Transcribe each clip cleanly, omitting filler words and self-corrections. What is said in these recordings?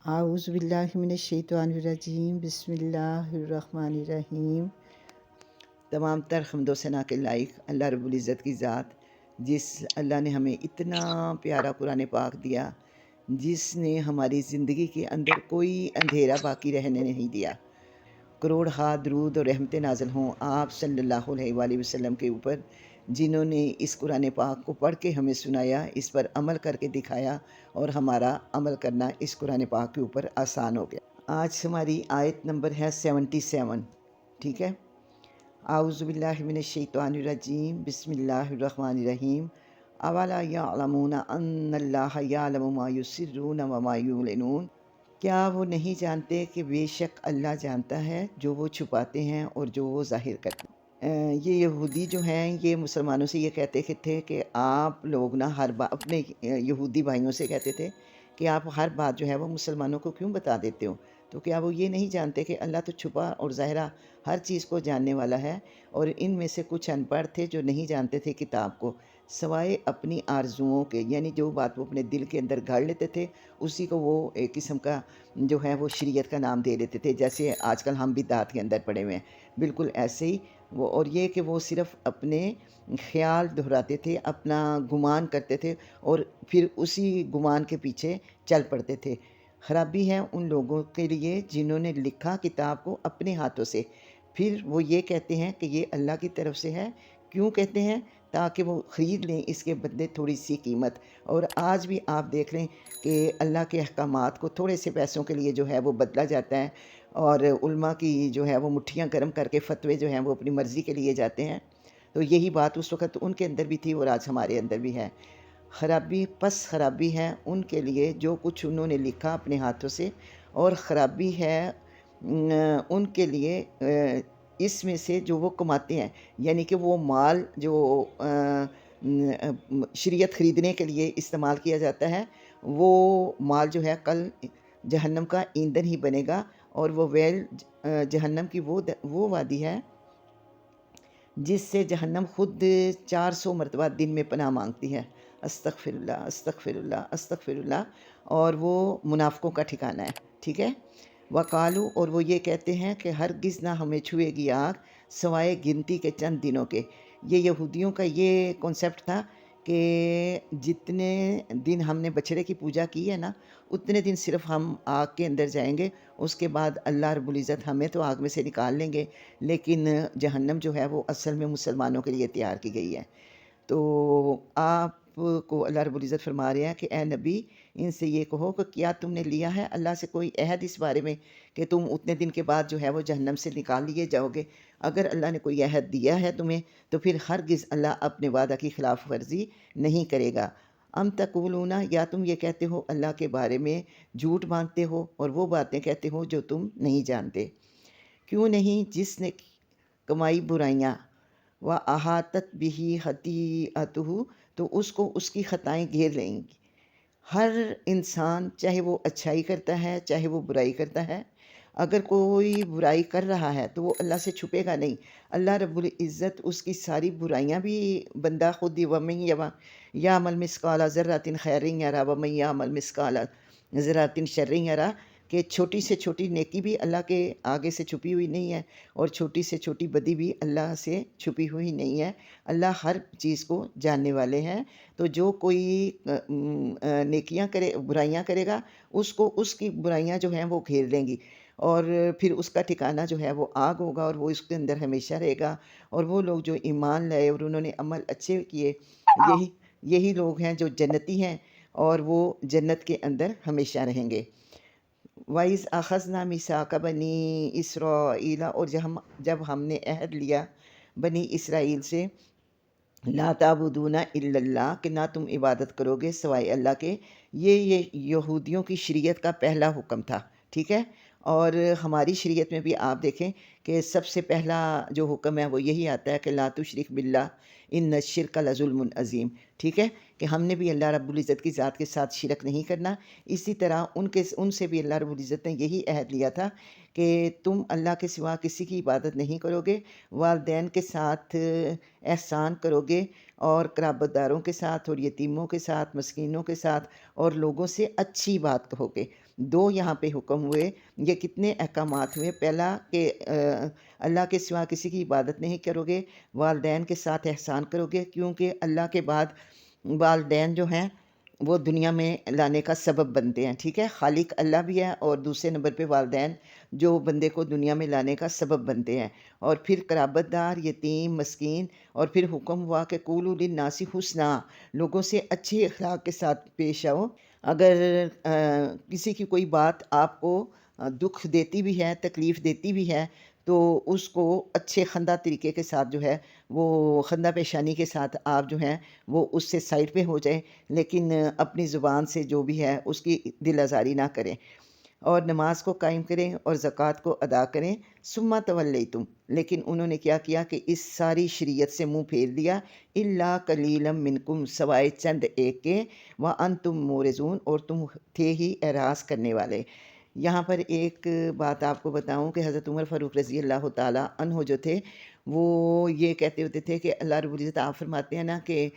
اعوذ باللہ من الشیطان الرجیم، بسم اللہ الرحمن الرحیم۔ تمام تر حمد و ثنا کے لائق اللہ رب العزت کی ذات، جس اللہ نے ہمیں اتنا پیارا قرآن پاک دیا، جس نے ہماری زندگی کے اندر کوئی اندھیرا باقی رہنے نہیں دیا۔ کروڑ ہا درود اور رحمت نازل ہوں آپ صلی اللہ علیہ وآلہ وسلم کے اوپر، جنہوں نے اس قرآن پاک کو پڑھ کے ہمیں سنایا، اس پر عمل کر کے دکھایا، اور ہمارا عمل کرنا اس قرآن پاک کے اوپر آسان ہو گیا۔ آج ہماری آیت نمبر ہے 77، ٹھیک ہے۔ اعوذ باللہ من الشیطان الرجیم، بسم اللہ الرحمن الرحیم۔ اولا یعلمون ان اللہ یعلم ما یسرون وما یعلنون، کیا وہ نہیں جانتے کہ بے شک اللہ جانتا ہے جو وہ چھپاتے ہیں اور جو وہ ظاہر کرتے ہیں۔ یہ یہودی جو ہیں، یہ مسلمانوں سے یہ کہتے تھے کہ آپ لوگ نا ہر بات، اپنے یہودی بھائیوں سے کہتے تھے کہ آپ ہر بات جو ہے وہ مسلمانوں کو کیوں بتا دیتے ہو؟ تو کیا وہ یہ نہیں جانتے کہ اللہ تو چھپا اور ظاہرہ ہر چیز کو جاننے والا ہے؟ اور ان میں سے کچھ ان پڑھ تھے جو نہیں جانتے تھے کتاب کو، سوائے اپنی آرزوؤں کے، یعنی جو بات وہ اپنے دل کے اندر گھڑ لیتے تھے اسی کو وہ ایک قسم کا جو ہے وہ شریعت کا نام دے لیتے تھے، جیسے آج کل ہم بدعات کے اندر پڑے ہوئے ہیں، بالکل ایسے ہی وہ۔ اور یہ کہ وہ صرف اپنے خیال دہراتے تھے، اپنا گمان کرتے تھے، اور پھر اسی گمان کے پیچھے چل پڑتے تھے۔ خرابی ہے ان لوگوں کے لیے جنہوں نے لکھا کتاب کو اپنے ہاتھوں سے، پھر وہ یہ کہتے ہیں کہ یہ اللہ کی طرف سے ہے۔ کیوں کہتے ہیں؟ تاکہ وہ خرید لیں اس کے بدلے تھوڑی سی قیمت۔ اور آج بھی آپ دیکھ لیں کہ اللہ کے احکامات کو تھوڑے سے پیسوں کے لیے جو ہے وہ بدلا جاتا ہے، اور علماء کی جو ہے وہ مٹھیاں گرم کر کے فتوے جو ہیں وہ اپنی مرضی کے لیے جاتے ہیں۔ تو یہی بات اس وقت ان کے اندر بھی تھی اور آج ہمارے اندر بھی ہے۔ خرابی پس خرابی ہے ان کے لیے جو کچھ انہوں نے لکھا اپنے ہاتھوں سے، اور خرابی ہے ان کے لیے اس میں سے جو وہ کماتے ہیں، یعنی کہ وہ مال جو شریعت خریدنے کے لیے استعمال کیا جاتا ہے، وہ مال جو ہے کل جہنم کا ایندھن ہی بنے گا۔ اور وہ ویل جہنم کی وہ وادی ہے جس سے جہنم خود 400 مرتبہ دن میں پناہ مانگتی ہے۔ استغفر اللہ، استغفر اللہ، استغفر اللہ۔ اور وہ منافقوں کا ٹھکانہ ہے، ٹھیک ہے۔ وقالو، اور وہ یہ کہتے ہیں کہ ہرگز نہ ہمیں چھوئے گی آگ سوائے گنتی کے چند دنوں کے۔ یہ یہودیوں کا یہ کنسیپٹ تھا کہ جتنے دن ہم نے بچڑے کی پوجا کی ہے نا، اتنے دن صرف ہم آگ کے اندر جائیں گے، اس کے بعد اللہ رب العزت ہمیں تو آگ میں سے نکال لیں گے، لیکن جہنم جو ہے وہ اصل میں مسلمانوں کے لیے تیار کی گئی ہے۔ تو آپ کو اللہ رب العزت فرما رہے ہیں کہ اے نبی، ان سے یہ کہو کہ کیا تم نے لیا ہے اللہ سے کوئی عہد اس بارے میں کہ تم اتنے دن کے بعد جو ہے وہ جہنم سے نکال لیے جاؤ گے؟ اگر اللہ نے کوئی عہد دیا ہے تمہیں تو پھر ہرگز اللہ اپنے وعدہ کی خلاف ورزی نہیں کرے گا۔ ام تقولون، یا تم یہ کہتے ہو اللہ کے بارے میں جھوٹ باندھتے ہو اور وہ باتیں کہتے ہو جو تم نہیں جانتے۔ کیوں نہیں؟ جس نے کمائی برائیاں، وَأَحَاطَتْ بِهِ خَطِیئَتُهُ، تو اس کو اس کی خطائیں گھیر لیں گی۔ ہر انسان چاہے وہ اچھائی کرتا ہے چاہے وہ برائی کرتا ہے، اگر کوئی برائی کر رہا ہے تو وہ اللہ سے چھپے گا نہیں۔ اللہ رب العزت اس کی ساری برائیاں بھی بندہ خود ہی، وَمَن یعمل مثقال ذرۃ خیرا یرہ وَمَن یعمل مثقال ذرۃ شرا یرہ، کہ چھوٹی سے چھوٹی نیکی بھی اللہ کے آگے سے چھپی ہوئی نہیں ہے، اور چھوٹی سے چھوٹی بدی بھی اللہ سے چھپی ہوئی نہیں ہے۔ اللہ ہر چیز کو جاننے والے ہیں۔ تو جو کوئی نیکیاں کرے، برائیاں کرے گا، اس کو اس کی برائیاں جو ہیں وہ گھیر لیں گی، اور پھر اس کا ٹھکانہ جو ہے وہ آگ ہوگا، اور وہ اس کے اندر ہمیشہ رہے گا۔ اور وہ لوگ جو ایمان لائے اور انہوں نے عمل اچھے کیے، یہی لوگ ہیں جو جنتی ہیں، اور وہ جنت کے اندر ہمیشہ رہیں گے۔ وَإِذْ أَخَذْنَا مِيثَاقَ بَنِي إِسْرَائِيلَ، اور جب ہم نے عہد لیا بنی اسرائیل سے، لا تعبدون الا اللہ، کہ نہ تم عبادت کرو گے سوائے اللہ کے۔ یہ یہودیوں کی شریعت کا پہلا حکم تھا، ٹھیک ہے۔ اور ہماری شریعت میں بھی آپ دیکھیں کہ سب سے پہلا جو حکم ہے وہ یہی آتا ہے کہ لا تشرک باللہ ان الشرک لظلم عظیم، ٹھیک ہے، کہ ہم نے بھی اللہ رب العزت کی ذات کے ساتھ شرک نہیں کرنا۔ اسی طرح ان سے بھی اللہ رب العزت نے یہی عہد لیا تھا کہ تم اللہ کے سوا کسی کی عبادت نہیں کرو گے، والدین کے ساتھ احسان کرو گے، اور قرابت داروں کے ساتھ اور یتیموں کے ساتھ، مسکینوں کے ساتھ اور لوگوں سے اچھی بات کہو گے۔ دو یہاں پہ حکم ہوئے، یہ کتنے احکامات ہوئے۔ پہلا کہ اللہ کے سوا کسی کی عبادت نہیں کرو گے، والدین کے ساتھ احسان کرو گے، کیونکہ اللہ کے بعد والدین جو ہیں وہ دنیا میں لانے کا سبب بنتے ہیں، ٹھیک ہے، خالق اللہ بھی ہے اور دوسرے نمبر پہ والدین جو بندے کو دنیا میں لانے کا سبب بنتے ہیں۔ اور پھر قرابت دار، یتیم، مسکین، اور پھر حکم ہوا کہ قولوا للناس حسنا، لوگوں سے اچھے اخلاق کے ساتھ پیش آؤ۔ اگر کسی کی کوئی بات آپ کو دکھ دیتی بھی ہے، تکلیف دیتی بھی ہے، تو اس کو اچھے خندہ طریقے کے ساتھ جو ہے وہ خندہ پیشانی کے ساتھ آپ جو ہیں وہ اس سے سائڈ پہ ہو جائیں، لیکن اپنی زبان سے جو بھی ہے اس کی دل آزاری نہ کریں، اور نماز کو قائم کریں اور زکوٰۃ کو ادا کریں۔ ثم تولیتم، لیکن انہوں نے کیا کیا کہ اس ساری شریعت سے منہ پھیر دیا۔ الا قلیلا منکم، سوائے چند ایک کے، وانتم مورزون، اور تم تھے ہی اعراض کرنے والے۔ یہاں پر ایک بات آپ کو بتاؤں کہ حضرت عمر فاروق رضی اللہ تعالیٰ عنہ جو تھے، وہ یہ کہتے ہوتے تھے کہ اللہ رب العزت، آپ فرماتے ہیں نا کہ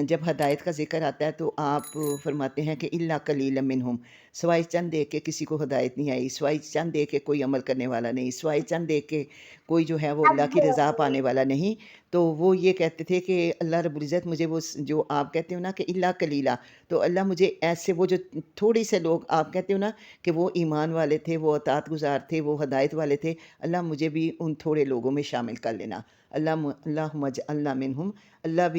جب ہدایت کا ذکر آتا ہے تو آپ فرماتے ہیں کہ الا قلیلا منہم، سوائے چند ایک کے کسی کو ہدایت نہیں آئی، سوائے چند ایک کے کوئی عمل کرنے والا نہیں، سوائے چند ایک کے کوئی جو ہے وہ اللہ کی رضا پانے والا نہیں۔ تو وہ یہ کہتے تھے کہ اللہ رب العزت مجھے وہ جو آپ کہتے ہو نا کہ الا قلیلا، تو اللہ مجھے ایسے وہ جو تھوڑے سے لوگ آپ کہتے ہو نا کہ وہ ایمان والے تھے، وہ اطاعت گزار تھے، وہ ہدایت والے تھے، اللہ مجھے بھی ان تھوڑے لوگوں میں شامل کر لینا۔ اللہم اجعلنا منہم، اللہ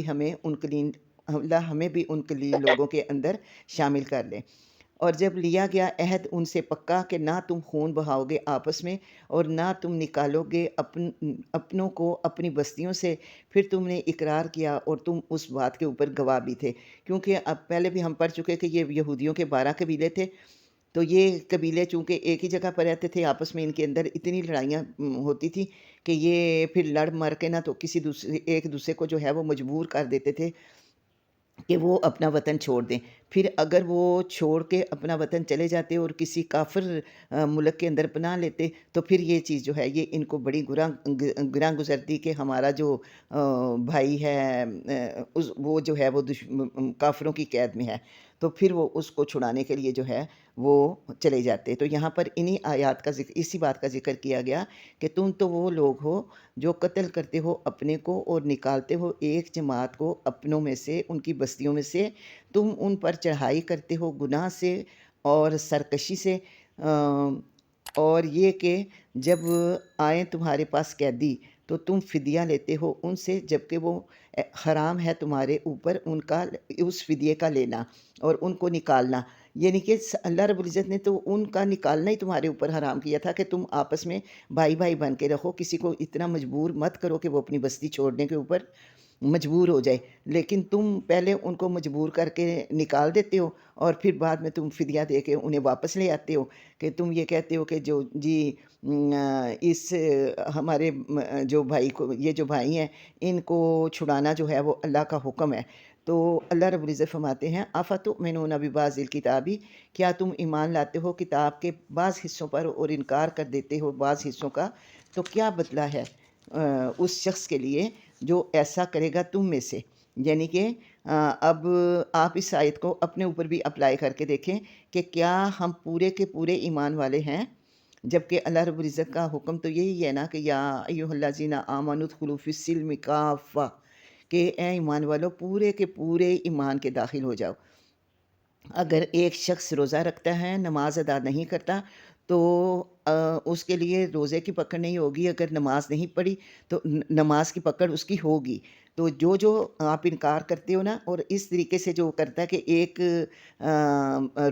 ہمیں بھی ان قلیل لوگوں کے اندر شامل کر لے۔ اور جب لیا گیا عہد ان سے پکا کہ نہ تم خون بہاؤ گے آپس میں، اور نہ تم نکالو گے اپنوں کو اپنی بستیوں سے، پھر تم نے اقرار کیا اور تم اس بات کے اوپر گواہ بھی تھے، کیونکہ اب پہلے بھی ہم پڑھ چکے کہ یہ یہودیوں کے 12 قبیلے تھے، تو یہ قبیلے چونکہ ایک ہی جگہ پر رہتے تھے، آپس میں ان کے اندر اتنی لڑائیاں ہوتی تھی کہ یہ پھر لڑ مر کے نہ تو کسی دوسرے ایک دوسرے کو جو ہے وہ مجبور کر دیتے تھے کہ وہ اپنا وطن چھوڑ دیں۔ پھر اگر وہ چھوڑ کے اپنا وطن چلے جاتے اور کسی کافر ملک کے اندر پناہ لیتے، تو پھر یہ چیز جو ہے یہ ان کو بڑی گراں گزرتی کہ ہمارا جو بھائی ہے وہ جو ہے وہ کافروں کی قید میں ہے، تو پھر وہ اس کو چھڑانے کے لیے جو ہے وہ چلے جاتے۔ تو یہاں پر انہی آیات کا ذکر، اسی بات کا ذکر کیا گیا کہ تم تو وہ لوگ ہو جو قتل کرتے ہو اپنے کو اور نکالتے ہو ایک جماعت کو اپنوں میں سے، ان کی بستیوں میں سے، تم ان پر چڑھائی کرتے ہو گناہ سے اور سرکشی سے، اور یہ کہ جب آئیں تمہارے پاس قیدی تو تم فدیہ لیتے ہو ان سے، جبکہ وہ حرام ہے تمہارے اوپر ان کا اس فدیے کا لینا اور ان کو نکالنا، یعنی کہ اللہ رب العزت نے تو ان کا نکالنا ہی تمہارے اوپر حرام کیا تھا کہ تم آپس میں بھائی بھائی بن کے رکھو، کسی کو اتنا مجبور مت کرو کہ وہ اپنی بستی چھوڑنے کے اوپر مجبور ہو جائے، لیکن تم پہلے ان کو مجبور کر کے نکال دیتے ہو اور پھر بعد میں تم فدیہ دے کے انہیں واپس لے آتے ہو، کہ تم یہ کہتے ہو کہ جو جی اس ہمارے جو بھائی کو، یہ جو بھائی ہیں ان کو چھڑانا جو ہے وہ اللہ کا حکم ہے۔ تو اللہ رب العزت فرماتے ہیں افتؤمنون ببعض الکتاب، کیا تم ایمان لاتے ہو کتاب کے بعض حصوں پر اور انکار کر دیتے ہو بعض حصوں کا، تو کیا بدلہ ہے اس شخص کے لیے جو ایسا کرے گا تم میں سے۔ یعنی کہ اب آپ اس آیت کو اپنے اوپر بھی اپلائی کر کے دیکھیں کہ کیا ہم پورے کے پورے ایمان والے ہیں، جبکہ اللہ رب العزت کا حکم تو یہی ہے نا کہ یا ایھا الذین آمنوا ادخلوا فی السلم کافہ، کہ اے ایمان والو پورے کے پورے ایمان کے داخل ہو جاؤ۔ اگر ایک شخص روزہ رکھتا ہے، نماز ادا نہیں کرتا، تو اس کے لیے روزے کی پکڑ نہیں ہوگی، اگر نماز نہیں پڑھی تو نماز کی پکڑ اس کی ہوگی۔ تو جو آپ انکار کرتے ہو نا، اور اس طریقے سے جو کرتا ہے کہ ایک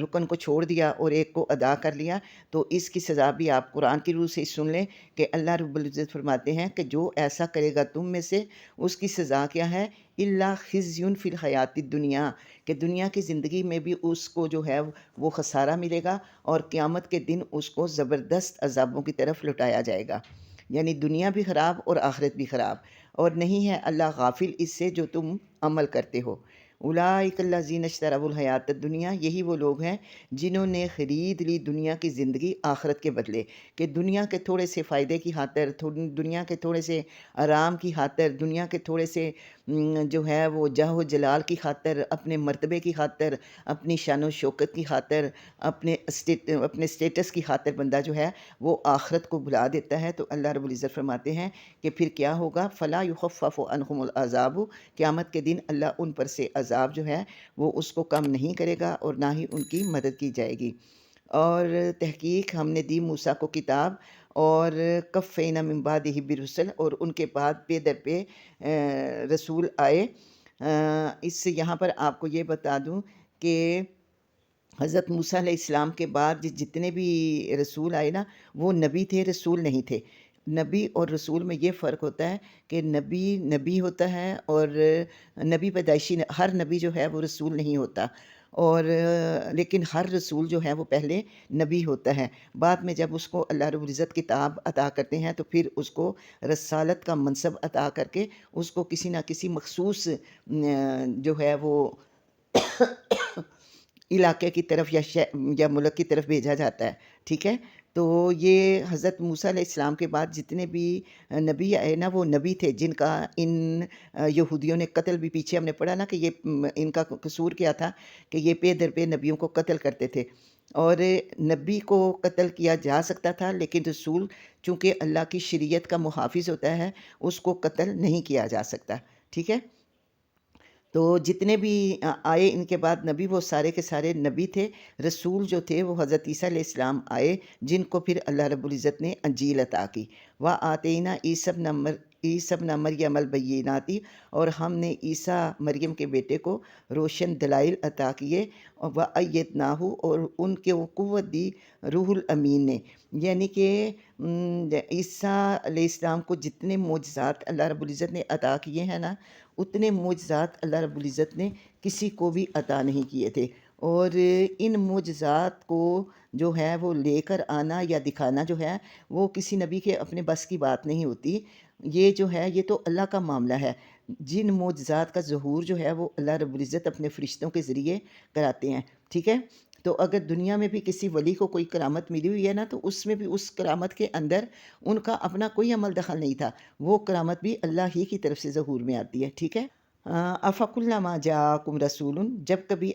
رکن کو چھوڑ دیا اور ایک کو ادا کر لیا، تو اس کی سزا بھی آپ قرآن کی روح سے سن لیں کہ اللہ رب العزت فرماتے ہیں کہ جو ایسا کرے گا تم میں سے، اس کی سزا کیا ہے، الا خزی فی الحیات الدنیا، کہ دنیا کی زندگی میں بھی اس کو جو ہے وہ خسارہ ملے گا، اور قیامت کے دن اس کو زبردست عذابوں کی طرف لٹایا جائے گا، یعنی دنیا بھی خراب اور آخرت بھی خراب، اور نہیں ہے اللہ غافل اس سے جو تم عمل کرتے ہو۔ اولئک الذین اشتروا الحیات الدنیا، یہی وہ لوگ ہیں جنہوں نے خرید لی دنیا کی زندگی آخرت کے بدلے، کہ دنیا کے تھوڑے سے فائدے کی خاطر، دنیا کے تھوڑے سے آرام کی خاطر، دنیا کے تھوڑے سے جو ہے وہ جاہ و جلال کی خاطر، اپنے مرتبے کی خاطر، اپنی شان و شوکت کی خاطر، اپنے اسٹیٹس کی خاطر بندہ جو ہے وہ آخرت کو بھلا دیتا ہے۔ تو اللہ رب العزت فرماتے ہیں کہ پھر کیا ہوگا، فلا یخفف عنہم العذاب، قیامت کے دن اللہ ان پر سے عذاب جو ہے وہ اس کو کم نہیں کرے گا اور نہ ہی ان کی مدد کی جائے گی۔ اور تحقیق ہم نے دی موسیٰ کو کتاب، اور کفینا من بعدہ برسل، اور ان کے بعد پہ در پہ رسول آئے۔ اس سے یہاں پر آپ کو یہ بتا دوں کہ حضرت موسیٰ علیہ السلام کے بعد جتنے بھی رسول آئے نا، وہ نبی تھے، رسول نہیں تھے۔ نبی اور رسول میں یہ فرق ہوتا ہے کہ نبی نبی ہوتا ہے، اور نبی پیدائشی، ہر نبی جو ہے وہ رسول نہیں ہوتا، اور لیکن ہر رسول جو ہے وہ پہلے نبی ہوتا ہے۔ بعد میں جب اس کو اللہ رب العزت کتاب عطا کرتے ہیں تو پھر اس کو رسالت کا منصب عطا کر کے اس کو کسی نہ کسی مخصوص جو ہے وہ علاقے کی طرف یا ملک کی طرف بھیجا جاتا ہے، ٹھیک ہے۔ تو یہ حضرت موسیٰ علیہ السلام کے بعد جتنے بھی نبی آئے نا، وہ نبی تھے جن کا ان یہودیوں نے قتل بھی، پیچھے ہم نے پڑھا نا کہ یہ ان کا قصور کیا تھا کہ یہ پے در پہ نبیوں کو قتل کرتے تھے، اور نبی کو قتل کیا جا سکتا تھا لیکن رسول چونکہ اللہ کی شریعت کا محافظ ہوتا ہے، اس کو قتل نہیں کیا جا سکتا، ٹھیک ہے۔ تو جتنے بھی آئے ان کے بعد نبی، وہ سارے کے سارے نبی تھے۔ رسول جو تھے وہ حضرت عیسیٰ علیہ السلام آئے، جن کو پھر اللہ رب العزت نے انجیل عطا کی۔ وَآتَيْنَا عیسیٰ ابْنَ مَرْیَمَ الْبَیِّنَاتِ، اور ہم نے عیسیٰ مریم کے بیٹے کو روشن دلائل عطا کیے، وَأَيَّدْنَاهُ، اور ان کے وہ قوت دی روح الامین نے، یعنی کہ عیسیٰ علیہ السلام کو جتنے معجزات اللہ رب العزت نے عطا کیے ہیں نا، اتنے معجزات اللہ رب العزت نے کسی کو بھی عطا نہیں کیے تھے، اور ان معجزات کو جو ہے وہ لے کر آنا یا دکھانا جو ہے وہ کسی نبی کے اپنے بس کی بات نہیں ہوتی۔ یہ جو ہے یہ تو اللہ کا معاملہ ہے۔ جن معجزات کا ظہور جو ہے وہ اللہ رب العزت اپنے فرشتوں کے ذریعے کراتے ہیں، ٹھیک ہے۔ تو اگر دنیا میں بھی کسی ولی کو کوئی کرامت ملی ہوئی ہے نا، تو اس میں بھی اس کرامت کے اندر ان کا اپنا کوئی عمل دخل نہیں تھا، وہ کرامت بھی اللہ ہی کی طرف سے ظہور میں آتی ہے، ٹھیک ہے۔ افَكُلَّمَا جَاءَكُمْ رَسُولٌ، جب کبھی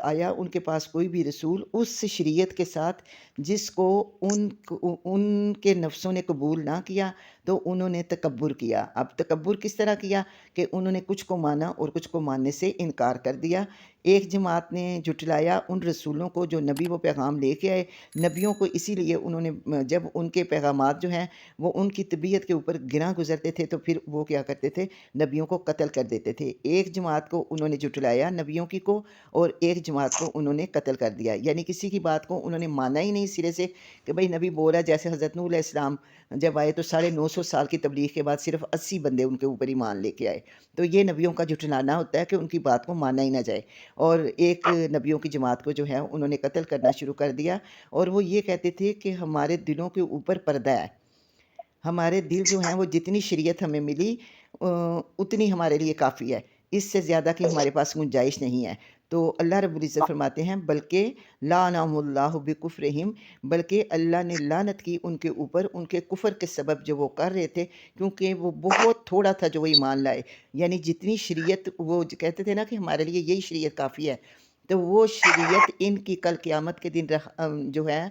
آیا ان کے پاس کوئی بھی رسول اس شریعت کے ساتھ جس کو ان کے نفسوں نے قبول نہ کیا، تو انہوں نے تکبر کیا۔ اب تکبر کس طرح کیا کہ انہوں نے کچھ کو مانا اور کچھ کو ماننے سے انکار کر دیا۔ ایک جماعت نے جھٹلایا ان رسولوں کو جو نبی وہ پیغام لے کے آئے، نبیوں کو اسی لیے انہوں نے جب ان کے پیغامات جو ہیں وہ ان کی طبیعت کے اوپر گراں گزرتے تھے تو پھر وہ کیا کرتے تھے، نبیوں کو قتل کر دیتے تھے۔ ایک جماعت کو انہوں نے جھٹلایا نبیوں کی کو، اور ایک جماعت کو انہوں نے قتل کر دیا، یعنی کسی کی بات کو انہوں نے مانا ہی نہیں سرے سے کہ بھئی نبی بول رہا ہے۔ جیسے حضرت نوح علیہ السلام جب آئے تو 950 سال کی تبلیغ کے بعد صرف 80 بندے ان کے اوپر ایمان لے کے آئے، تو یہ نبیوں کا جھٹلانا ہوتا ہے کہ ان کی بات کو مانا ہی نہ جائے۔ اور ایک نبیوں کی جماعت کو جو ہے انہوں نے قتل کرنا شروع کر دیا، اور وہ یہ کہتے تھے کہ ہمارے دلوں کے اوپر پردہ ہے، ہمارے دل جو ہیں وہ جتنی شریعت ہمیں ملی اتنی ہمارے لیے کافی ہے، اس سے زیادہ کی ہمارے پاس گنجائش نہیں ہے۔ تو اللہ رب العزت فرماتے ہیں بلکہ لعنہم اللہ بکفرہم، بلکہ اللہ نے لعنت کی ان کے اوپر ان کے کفر کے سبب جو وہ کر رہے تھے، کیونکہ وہ بہت تھوڑا تھا جو وہ ایمان لائے، یعنی جتنی شریعت وہ کہتے تھے نا کہ ہمارے لیے یہی شریعت کافی ہے، تو وہ شریعت ان کی کل قیامت کے دن جو ہے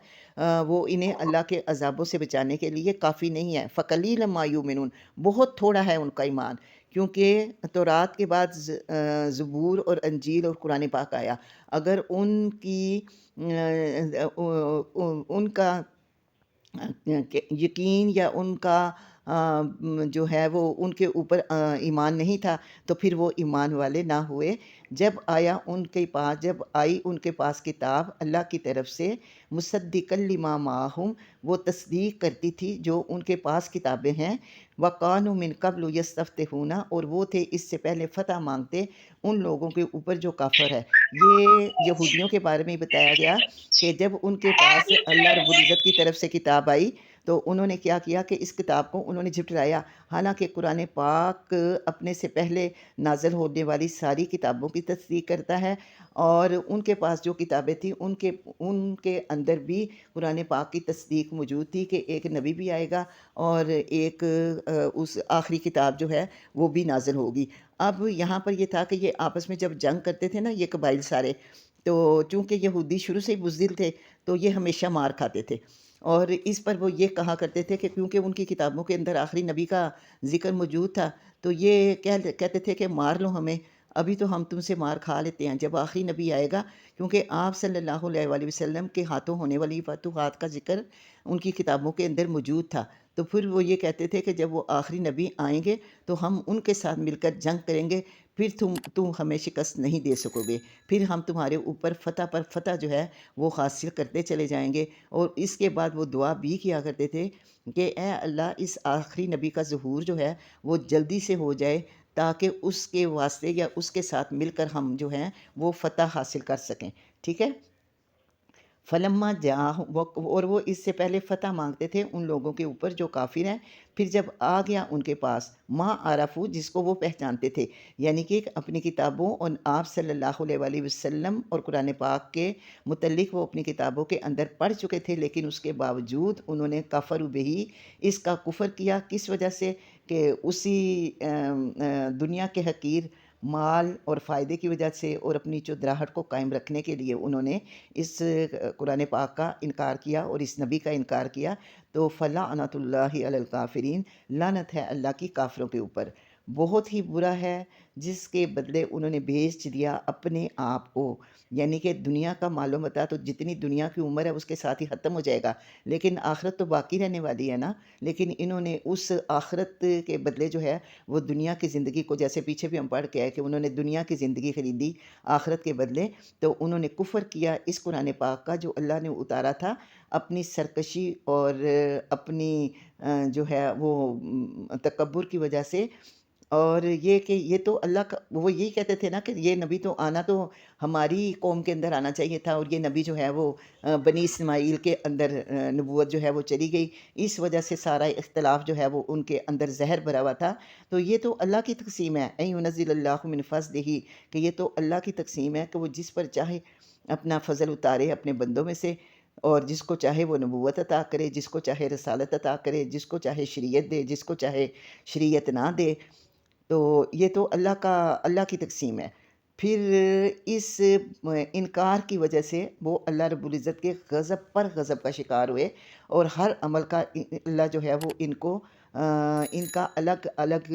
وہ انہیں اللہ کے عذابوں سے بچانے کے لیے کافی نہیں ہے۔ فَقَلِيلًا مَا يُؤْمِنُونَ، بہت تھوڑا ہے ان کا ایمان، کیونکہ تورات کے بعد زبور اور انجیل اور قرآن پاک آیا۔ اگر ان کا یقین یا ان کا جو ہے وہ ان کے اوپر ایمان نہیں تھا تو پھر وہ ایمان والے نہ ہوئے۔ جب آئی ان کے پاس کتاب اللہ کی طرف سے مصدقا لما معہم، وہ تصدیق کرتی تھی جو ان کے پاس کتابیں ہیں، وَقَانُوا مِن قَبْلُ يَسْتَفْتِحُونَ، اور وہ تھے اس سے پہلے فتح مانگتے ان لوگوں کے اوپر جو کافر ہے۔ یہ یہودیوں کے بارے میں بتایا گیا کہ جب ان کے پاس اللہ رب العزت کی طرف سے کتاب آئی تو انہوں نے کیا کیا کہ اس کتاب کو انہوں نے جھٹلایا، حالانکہ قرآن پاک اپنے سے پہلے نازل ہونے والی ساری کتابوں کی تصدیق کرتا ہے، اور ان کے پاس جو کتابیں تھیں ان کے اندر بھی قرآن پاک کی تصدیق موجود تھی کہ ایک نبی بھی آئے گا اور ایک اس آخری کتاب جو ہے وہ بھی نازل ہوگی۔ اب یہاں پر یہ تھا کہ یہ آپس میں جب جنگ کرتے تھے نا یہ قبائل سارے، تو چونکہ یہودی شروع سے ہی بزدل تھے تو یہ ہمیشہ مار کھاتے تھے، اور اس پر وہ یہ کہا کرتے تھے کہ کیونکہ ان کی کتابوں کے اندر آخری نبی کا ذکر موجود تھا تو یہ کہتے تھے کہ مار لو ہمیں، ابھی تو ہم تم سے مار کھا لیتے ہیں جب آخری نبی آئے گا، کیونکہ آپ صلی اللہ علیہ وآلہ وسلم کے ہاتھوں ہونے والی فتوحات کا ذکر ان کی کتابوں کے اندر موجود تھا۔ تو پھر وہ یہ کہتے تھے کہ جب وہ آخری نبی آئیں گے تو ہم ان کے ساتھ مل کر جنگ کریں گے، پھر تم ہمیں شکست نہیں دے سکو گے، پھر ہم تمہارے اوپر فتح پر فتح جو ہے وہ حاصل کرتے چلے جائیں گے۔ اور اس کے بعد وہ دعا بھی کیا کرتے تھے کہ اے اللہ اس آخری نبی کا ظہور جو ہے وہ جلدی سے ہو جائے تاکہ اس کے واسطے یا اس کے ساتھ مل کر ہم جو ہیں وہ فتح حاصل کر سکیں، ٹھیک ہے۔ فلما اور وہ اس سے پہلے فتح مانگتے تھے ان لوگوں کے اوپر جو کافر ہیں، پھر جب آ گیا ان کے پاس ما عرفو جس کو وہ پہچانتے تھے، یعنی کہ اپنی کتابوں اور آپ صلی اللہ علیہ وآلہ وسلم اور قرآن پاک کے متعلق وہ اپنی کتابوں کے اندر پڑھ چکے تھے، لیکن اس کے باوجود انہوں نے کفر بہی اس کا کفر کیا، کس وجہ سے کہ اسی دنیا کے حقیر مال اور فائدے کی وجہ سے اور اپنی چودراہٹ کو قائم رکھنے کے لیے انہوں نے اس قرآن پاک کا انکار کیا اور اس نبی کا انکار کیا، تو فلعنۃ اللہ علی الکافرین، لعنت ہے اللہ کی کافروں کے اوپر۔ بہت ہی برا ہے جس کے بدلے انہوں نے بیچ دیا اپنے آپ کو، یعنی کہ دنیا کا مال و متاع تو جتنی دنیا کی عمر ہے اس کے ساتھ ہی ختم ہو جائے گا، لیکن آخرت تو باقی رہنے والی ہے نا، لیکن انہوں نے اس آخرت کے بدلے جو ہے وہ دنیا کی زندگی کو، جیسے پیچھے بھی ہم پڑھ کے آئے کہ انہوں نے دنیا کی زندگی خریدی آخرت کے بدلے، تو انہوں نے کفر کیا اس قرآن پاک کا جو اللہ نے اتارا تھا اپنی سرکشی اور اپنی جو ہے وہ تکبر کی وجہ سے، اور یہ کہ یہ تو اللہ کا، وہ یہی کہتے تھے نا کہ یہ نبی تو آنا تو ہماری قوم کے اندر آنا چاہیے تھا، اور یہ نبی جو ہے وہ بنی اسماعیل کے اندر نبوت جو ہے وہ چلی گئی، اس وجہ سے سارا اختلاف جو ہے وہ ان کے اندر زہر بھرا ہوا تھا۔ تو یہ تو اللہ کی تقسیم ہے، این ینزل اللہ من فضلہ، کہ یہ تو اللہ کی تقسیم ہے کہ وہ جس پر چاہے اپنا فضل اتارے اپنے بندوں میں سے، اور جس کو چاہے وہ نبوت عطا کرے، جس کو چاہے رسالت عطا کرے، جس کو چاہے شریعت دے، جس کو چاہے شریعت نہ دے، تو یہ تو اللہ کی تقسیم ہے۔ پھر اس انکار کی وجہ سے وہ اللہ رب العزت کے غضب پر غضب کا شکار ہوئے، اور ہر عمل کا اللہ جو ہے وہ ان کا الگ الگ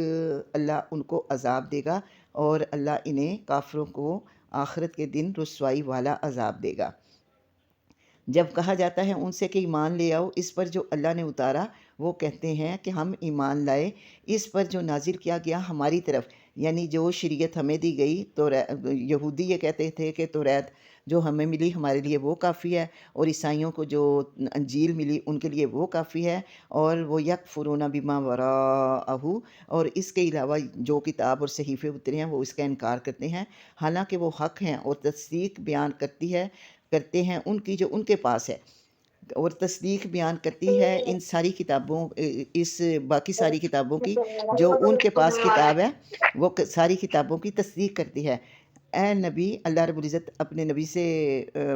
اللہ ان کو عذاب دے گا، اور اللہ انہیں کافروں کو آخرت کے دن رسوائی والا عذاب دے گا۔ جب کہا جاتا ہے ان سے کہ ایمان لے آؤ اس پر جو اللہ نے اتارا، وہ کہتے ہیں کہ ہم ایمان لائے اس پر جو نازل کیا گیا ہماری طرف، یعنی جو شریعت ہمیں دی گئی، تو یہودی یہ کہتے تھے کہ توریت جو ہمیں ملی ہمارے لیے وہ کافی ہے، اور عیسائیوں کو جو انجیل ملی ان کے لیے وہ کافی ہے، اور وہ یکفرون بما وراءہ، اور اس کے علاوہ جو کتاب اور صحیفے اترے ہیں وہ اس کا انکار کرتے ہیں، حالانکہ وہ حق ہیں، اور تصدیق بیان کرتے ہیں ان کی جو ان کے پاس ہے، اور تصدیق بیان کرتی ہے ان ساری کتابوں، اس باقی ساری کتابوں کی جو ان کے پاس کتاب ہے، وہ ساری کتابوں کی تصدیق کرتی ہے۔ اے نبی، اللہ رب العزت اپنے نبی سے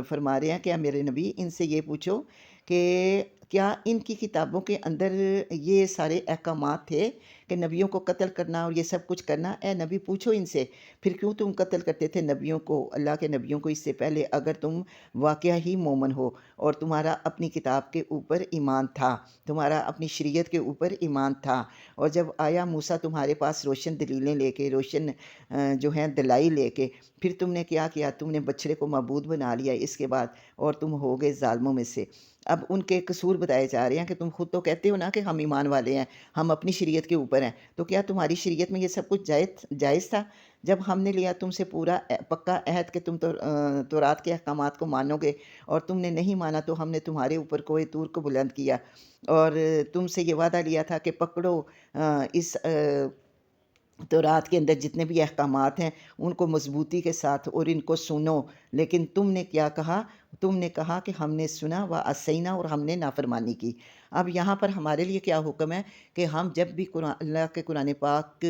فرما رہے ہیں کہ میرے نبی ان سے یہ پوچھو کہ کیا ان کی کتابوں کے اندر یہ سارے احکامات تھے کہ نبیوں کو قتل کرنا اور یہ سب کچھ کرنا؟ اے نبی پوچھو ان سے، پھر کیوں تم قتل کرتے تھے نبیوں کو، اللہ کے نبیوں کو اس سے پہلے، اگر تم واقعہ ہی مومن ہو اور تمہارا اپنی کتاب کے اوپر ایمان تھا، تمہارا اپنی شریعت کے اوپر ایمان تھا، اور جب آیا موسیٰ تمہارے پاس روشن دلیلیں لے کے، روشن جو ہیں دلائل لے کے، پھر تم نے کیا کیا؟ تم نے بچڑے کو معبود بنا لیا اس کے بعد، اور تم ہو گئے ظالموں میں سے۔ اب ان کے قصور بتائے جا رہے ہیں کہ تم خود تو کہتے ہو نا کہ ہم ایمان والے ہیں، ہم اپنی شریعت کے اوپر ہیں، تو کیا تمہاری شریعت میں یہ سب کچھ جائز تھا؟ جب ہم نے لیا تم سے پورا پکا عہد کہ تم تو تورات کے احکامات کو مانو گے، اور تم نے نہیں مانا، تو ہم نے تمہارے اوپر کوہ طور کو بلند کیا، اور تم سے یہ وعدہ لیا تھا کہ پکڑو اس تورات کے اندر جتنے بھی احکامات ہیں ان کو مضبوطی کے ساتھ اور ان کو سنو، لیکن تم نے کیا کہا؟ تم نے کہا کہ ہم نے سنا و اسینا اور ہم نے نافرمانی کی۔ اب یہاں پر ہمارے لیے کیا حکم ہے کہ ہم جب بھی قرآن اللہ کے قرآن پاک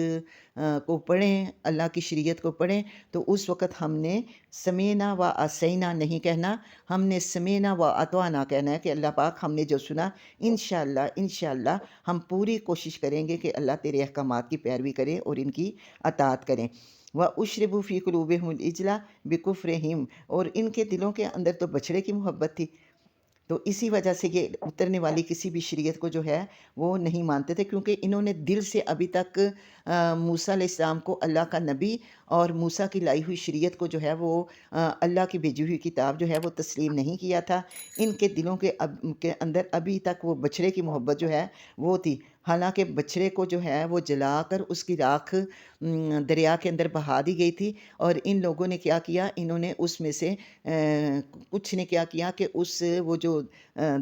کو پڑھیں، اللہ کی شریعت کو پڑھیں، تو اس وقت ہم نے سمینا و اسینا نہیں کہنا، ہم نے سمینا و اطعنا کہنا ہے کہ اللہ پاک ہم نے جو سنا، انشاءاللہ انشاءاللہ ہم پوری کوشش کریں گے کہ اللہ تیرے احکامات کی پیروی کریں اور ان کی اطاعت کریں۔ وَأُشْرِبُوا فِي قُلُوبِهِمُ الْعِجْلَ بِكُفْرِهِمْ، اور ان کے دلوں کے اندر تو بچڑے کی محبت تھی، تو اسی وجہ سے یہ اترنے والی کسی بھی شریعت کو جو ہے وہ نہیں مانتے تھے، کیونکہ انہوں نے دل سے ابھی تک موسیٰ علیہ السلام کو اللہ کا نبی اور موسیٰ کی لائی ہوئی شریعت کو جو ہے وہ اللہ کی بھیجی ہوئی کتاب جو ہے وہ تسلیم نہیں کیا تھا۔ ان کے دلوں کے اندر ابھی تک وہ بچھڑے کی محبت جو ہے وہ تھی، حالانکہ بچھڑے کو جو ہے وہ جلا کر اس کی راکھ دریا کے اندر بہا دی گئی تھی، اور ان لوگوں نے کیا کیا، انہوں نے اس میں سے کچھ نے کیا کیا کہ وہ جو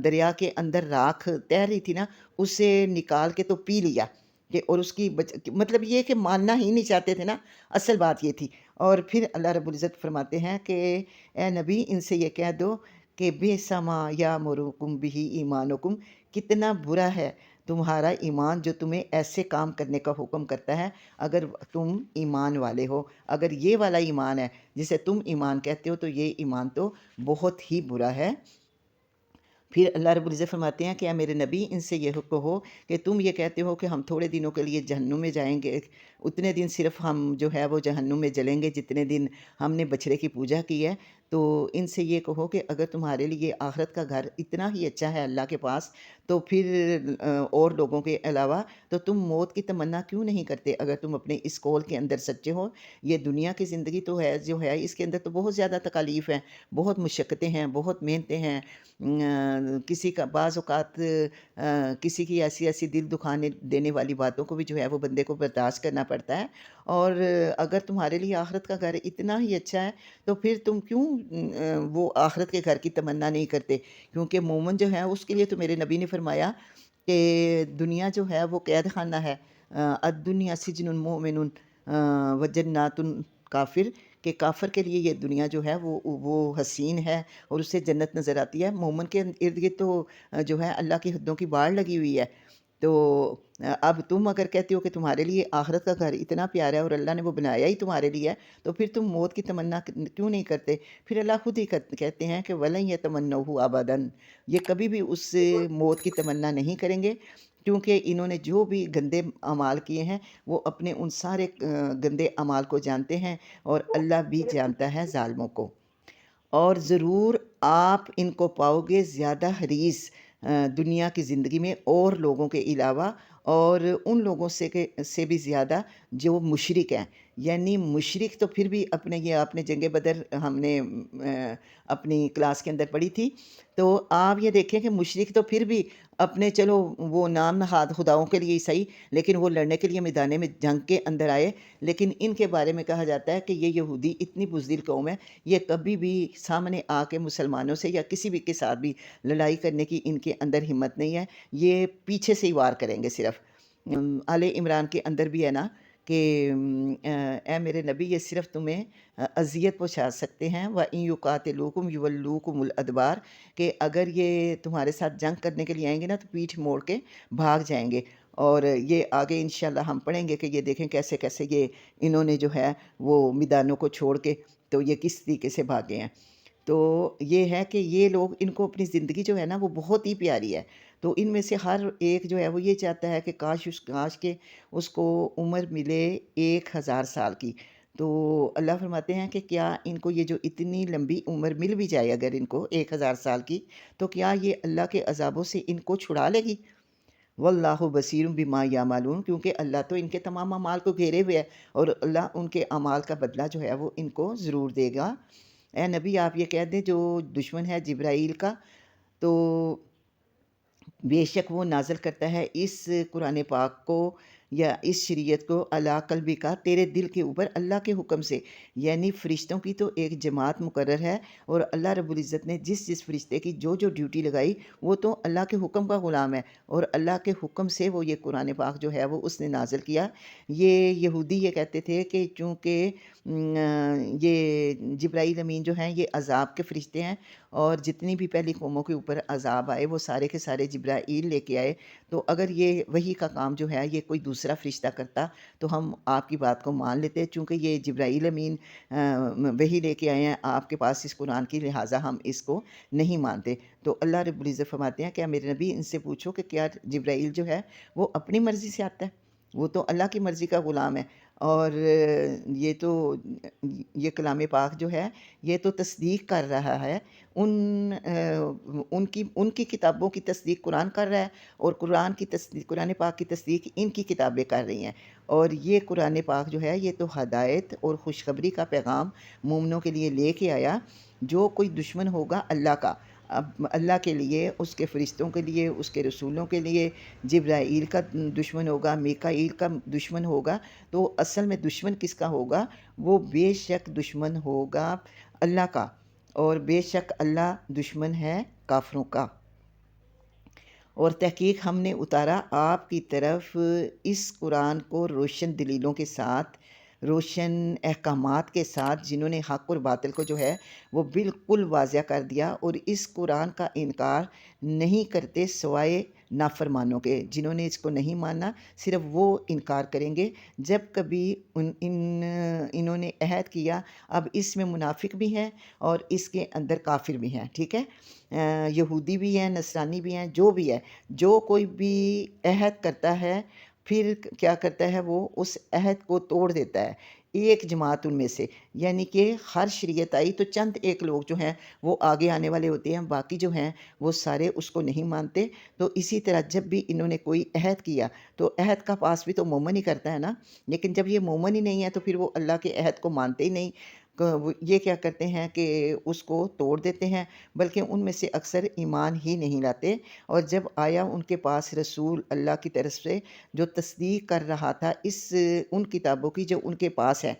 دریا کے اندر راکھ تیر رہی تھی نا، اسے نکال کے تو پی لیا کہ، اور اس کی مطلب یہ کہ ماننا ہی نہیں چاہتے تھے نا، اصل بات یہ تھی۔ اور پھر اللہ رب العزت فرماتے ہیں کہ اے نبی ان سے یہ کہہ دو کہ بے سما یا مرکم بھی ایمانکم، کتنا برا ہے تمہارا ایمان جو تمہیں ایسے کام کرنے کا حکم کرتا ہے، اگر تم ایمان والے ہو۔ اگر یہ والا ایمان ہے جسے تم ایمان کہتے ہو، تو یہ ایمان تو بہت ہی برا ہے۔ پھر اللہ رب العزت فرماتے ہیں کہ اے میرے نبی ان سے یہ کہو کہ تم یہ کہتے ہو کہ ہم تھوڑے دنوں کے لیے جہنم میں جائیں گے، اتنے دن صرف ہم جو ہے وہ جہنم میں جلیں گے جتنے دن ہم نے بچھڑے کی پوجا کی ہے۔ تو ان سے یہ کہو کہ اگر تمہارے لیے آخرت کا گھر اتنا ہی اچھا ہے اللہ کے پاس، تو پھر اور لوگوں کے علاوہ تو تم موت کی تمنا کیوں نہیں کرتے؟ اگر تم اپنے اس قول کے اندر سچے ہو، یہ دنیا کی زندگی تو ہے جو ہے، اس کے اندر تو بہت زیادہ تکالیف ہیں، بہت مشقتیں ہیں، بہت محنتیں ہیں، کسی کا بعض اوقات کسی کی ایسی ایسی دل دکھانے دینے والی باتوں کو بھی جو ہے وہ بندے کو برداشت کرنا پڑتا ہے۔ اور اگر تمہارے لیے آخرت کا گھر اتنا ہی اچھا ہے، تو پھر تم کیوں وہ آخرت کے گھر کی تمنا نہیں کرتے؟ کیونکہ مومن جو ہے اس کے لیے تو میرے نبی نے فرمایا کہ دنیا جو ہے وہ قید خانہ ہے، الدنیا سجن المؤمن و جنات کافر، کہ کافر کے لیے یہ دنیا جو ہے وہ حسین ہے اور اسے جنت نظر آتی ہے۔ مومن کے ارد گرد تو جو ہے اللہ کی حدوں کی باڑ لگی ہوئی ہے۔ تو اب تم اگر کہتے ہو کہ تمہارے لیے آخرت کا گھر اتنا پیارا ہے اور اللہ نے وہ بنایا ہی تمہارے لیے ہے، تو پھر تم موت کی تمنا کیوں نہیں کرتے؟ پھر اللہ خود ہی کہتے ہیں کہ وَلَن يَتَمَنَّوْهُ أَبَدًا، یہ کبھی بھی اس موت کی تمنا نہیں کریں گے، کیونکہ انہوں نے جو بھی گندے اعمال کیے ہیں وہ اپنے ان سارے گندے اعمال کو جانتے ہیں، اور اللہ بھی جانتا ہے ظالموں کو۔ اور ضرور آپ ان کو پاؤ گے زیادہ حریص دنیا کی زندگی میں اور لوگوں کے علاوہ، اور ان لوگوں سے بھی زیادہ جو مشرک ہیں۔ یعنی مشرک تو پھر بھی یہ آپ نے جنگ بدر ہم نے اپنی کلاس کے اندر پڑھی تھی، تو آپ یہ دیکھیں کہ مشرک تو پھر بھی اپنے چلو وہ نام نہاد خداؤں کے لیے ہی صحیح، لیکن وہ لڑنے کے لیے میدان میں جنگ کے اندر آئے۔ لیکن ان کے بارے میں کہا جاتا ہے کہ یہ یہودی اتنی بزدل قوم ہے، یہ کبھی بھی سامنے آ کے مسلمانوں سے یا کسی بھی کے ساتھ بھی لڑائی کرنے کی ان کے اندر ہمت نہیں ہے، یہ پیچھے سے ہی وار کریں گے صرف۔ آل عمران کے اندر بھی ہے نا کہ اے میرے نبی یہ صرف تمہیں اذیت پہنچا سکتے ہیں، وَإِن يُقَاتِلُوكُمْ يُوَلُّوكُمُ الْأَدْبَارَ، کہ اگر یہ تمہارے ساتھ جنگ کرنے کے لیے آئیں گے نا تو پیٹھ موڑ کے بھاگ جائیں گے۔ اور یہ آگے انشاءاللہ ہم پڑھیں گے کہ یہ دیکھیں کیسے کیسے انہوں نے جو ہے وہ میدانوں کو چھوڑ کے تو یہ کس طریقے سے بھاگے ہیں۔ تو یہ ہے کہ یہ لوگ، ان کو اپنی زندگی جو ہے نا وہ بہت ہی پیاری ہے، تو ان میں سے ہر ایک جو ہے وہ یہ چاہتا ہے کہ کاش کے اس کو عمر ملے 1000 سال کی۔ تو اللہ فرماتے ہیں کہ کیا ان کو یہ جو اتنی لمبی عمر مل بھی جائے اگر ان کو 1000 سال کی، تو کیا یہ اللہ کے عذابوں سے ان کو چھڑا لے گی؟ واللہ بصیر بما یعملون، کیونکہ اللہ تو ان کے تمام اعمال کو گھیرے ہوئے ہے، اور اللہ ان کے اعمال کا بدلہ جو ہے وہ ان کو ضرور دے گا۔ اے نبی آپ یہ کہہ دیں جو دشمن ہے جبرائیل کا، تو بے شک وہ نازل کرتا ہے اس قرآن پاک کو یا اس شریعت کو علی قلبی کا، تیرے دل کے اوپر اللہ کے حکم سے۔ یعنی فرشتوں کی تو ایک جماعت مقرر ہے، اور اللہ رب العزت نے جس فرشتے کی جو ڈیوٹی لگائی وہ تو اللہ کے حکم کا غلام ہے، اور اللہ کے حکم سے وہ یہ قرآن پاک جو ہے وہ اس نے نازل کیا۔ یہ یہودی یہ کہتے تھے کہ چونکہ یہ جبرائیل امین جو ہیں یہ عذاب کے فرشتے ہیں، اور جتنی بھی پہلی قوموں کے اوپر عذاب آئے وہ سارے کے سارے جبرائیل لے کے آئے۔ تو اگر یہ وحی کا کام جو ہے یہ کوئی دوسرا فرشتہ کرتا تو ہم آپ کی بات کو مان لیتے، چونکہ یہ جبرائیل امین وحی لے کے آئے ہیں آپ کے پاس اس قرآن کی، لہٰذا ہم اس کو نہیں مانتے۔ تو اللہ رب العزت فرماتے ہیں کہ میرے نبی ان سے پوچھو کہ کیا جبرائیل جو ہے وہ اپنی مرضی سے آتا ہے؟ وہ تو اللہ کی مرضی کا غلام ہے۔ اور یہ تو یہ کلام پاک جو ہے یہ تو تصدیق کر رہا ہے ان کی کتابوں کی تصدیق قرآن کر رہا ہے، اور قرآن پاک کی تصدیق ان کی کتابیں کر رہی ہیں۔ اور یہ قرآن پاک جو ہے یہ تو ہدایت اور خوشخبری کا پیغام مومنوں کے لیے لے کے آیا۔ جو کوئی دشمن ہوگا اللہ کا، اب اللہ کے لیے، اس کے فرشتوں کے لیے، اس کے رسولوں کے لیے جبرائیل کا دشمن ہوگا، میکائیل کا دشمن ہوگا، تو اصل میں دشمن کس کا ہوگا؟ وہ بے شک دشمن ہوگا اللہ کا، اور بے شک اللہ دشمن ہے کافروں کا۔ اور تحقیق ہم نے اتارا آپ کی طرف اس قرآن کو روشن دلیلوں کے ساتھ، روشن احکامات کے ساتھ، جنہوں نے حق اور باطل کو جو ہے وہ بالکل واضح کر دیا، اور اس قرآن کا انکار نہیں کرتے سوائے نافرمانوں کے۔ جنہوں نے اس کو نہیں مانا صرف وہ انکار کریں گے۔ جب کبھی انہوں نے عہد کیا، اب اس میں منافق بھی ہیں اور اس کے اندر کافر بھی ہیں، ٹھیک ہے، یہودی بھی ہیں، نصرانی بھی ہیں، جو بھی ہے، جو کوئی بھی عہد کرتا ہے پھر کیا کرتا ہے، وہ اس عہد کو توڑ دیتا ہے۔ ایک جماعت ان میں سے، یعنی کہ ہر شریعت آئی تو چند ایک لوگ جو ہیں وہ آگے آنے والے ہوتے ہیں، باقی جو ہیں وہ سارے اس کو نہیں مانتے۔ تو اسی طرح جب بھی انہوں نے کوئی عہد کیا تو عہد کا پاس بھی تو مومن ہی کرتا ہے نا، لیکن جب یہ مومن ہی نہیں ہے تو پھر وہ اللہ کے عہد کو مانتے ہی نہیں۔ یہ کیا کرتے ہیں کہ اس کو توڑ دیتے ہیں، بلکہ ان میں سے اکثر ایمان ہی نہیں لاتے۔ اور جب آیا ان کے پاس رسول اللہ کی طرف سے جو تصدیق کر رہا تھا ان کتابوں کی جو ان کے پاس ہے،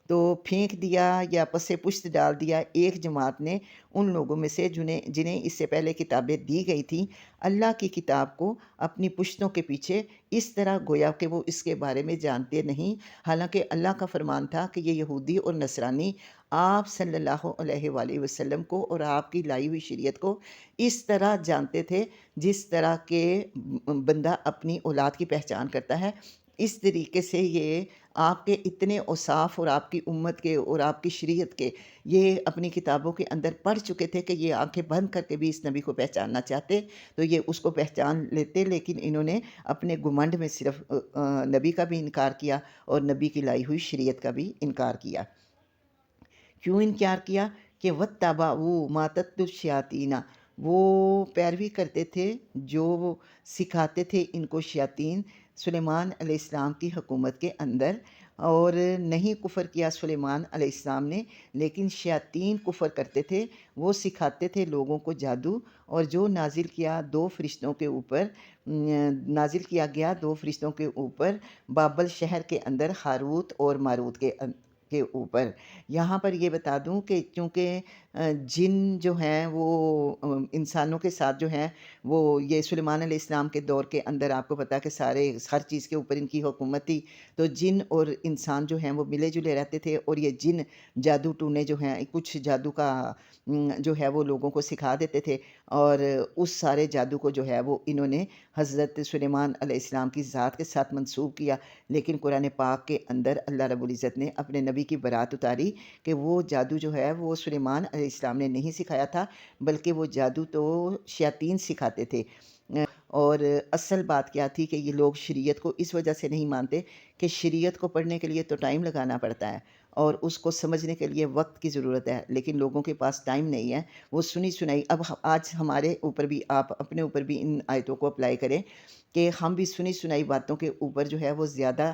تو پھینک دیا یا پس پشت ڈال دیا ایک جماعت نے ان لوگوں میں سے جنہیں اس سے پہلے کتابیں دی گئی تھیں، اللہ کی کتاب کو اپنی پشتوں کے پیچھے، اس طرح گویا کہ وہ اس کے بارے میں جانتے نہیں، حالانکہ اللہ کا فرمان تھا کہ یہ یہودی اور نصرانی آپ صلی اللہ علیہ وآلہ وسلم کو اور آپ کی لائی ہوئی شریعت کو اس طرح جانتے تھے جس طرح کہ بندہ اپنی اولاد کی پہچان کرتا ہے۔ اس طریقے سے یہ آپ کے اتنے اوصاف اور آپ کی امت کے اور آپ کی شریعت کے یہ اپنی کتابوں کے اندر پڑھ چکے تھے کہ یہ آنکھیں بند کر کے بھی اس نبی کو پہچاننا چاہتے تو یہ اس کو پہچان لیتے، لیکن انہوں نے اپنے گمنڈ میں صرف نبی کا بھی انکار کیا اور نبی کی لائی ہوئی شریعت کا بھی انکار کیا۔ کیوں انکار کیا؟ کہ وَاتَّبَعُوا مَا تَتْلُو الشَّيَاطِينُ، وہ پیروی کرتے تھے جو سکھاتے تھے ان کو شیاطین سلیمان علیہ السلام کی حکومت کے اندر، اور نہیں کفر کیا سلیمان علیہ السلام نے، لیکن شیاطین کفر کرتے تھے۔ وہ سکھاتے تھے لوگوں کو جادو، اور جو نازل کیا گیا دو فرشتوں کے اوپر بابل شہر کے اندر، ہاروت اور ماروت کے اوپر۔ یہاں پر یہ بتا دوں کہ چونکہ جن جو ہیں وہ انسانوں کے ساتھ جو ہیں وہ یہ سلیمان علیہ السلام کے دور کے اندر آپ کو پتا کہ ہر چیز کے اوپر ان کی حکومت تھی، تو جن اور انسان جو ہیں وہ ملے جلے رہتے تھے، اور یہ جن جادو ٹونے جو ہیں کچھ جادو کا جو ہے وہ لوگوں کو سکھا دیتے تھے، اور اس سارے جادو کو جو ہے وہ انہوں نے حضرت سلیمان علیہ السلام کی ذات کے ساتھ منسوب کیا۔ لیکن قرآن پاک کے اندر اللہ رب العزت نے اپنے نبی کی برات اتاری کہ وہ جادو جو ہے وہ سلیمان علیہ السلام نے نہیں سکھایا تھا، بلکہ وہ جادو تو شیاطین سکھاتے تھے۔ اور اصل بات کیا تھی کہ یہ لوگ شریعت کو اس وجہ سے نہیں مانتے کہ شریعت کو پڑھنے کے لیے تو ٹائم لگانا پڑتا ہے اور اس کو سمجھنے کے لیے وقت کی ضرورت ہے، لیکن لوگوں کے پاس ٹائم نہیں ہے۔ وہ سنی سنائی، اب آج ہمارے اوپر بھی، آپ اپنے اوپر بھی ان آیتوں کو اپلائی کریں کہ ہم بھی سنی سنائی باتوں کے اوپر جو ہے وہ زیادہ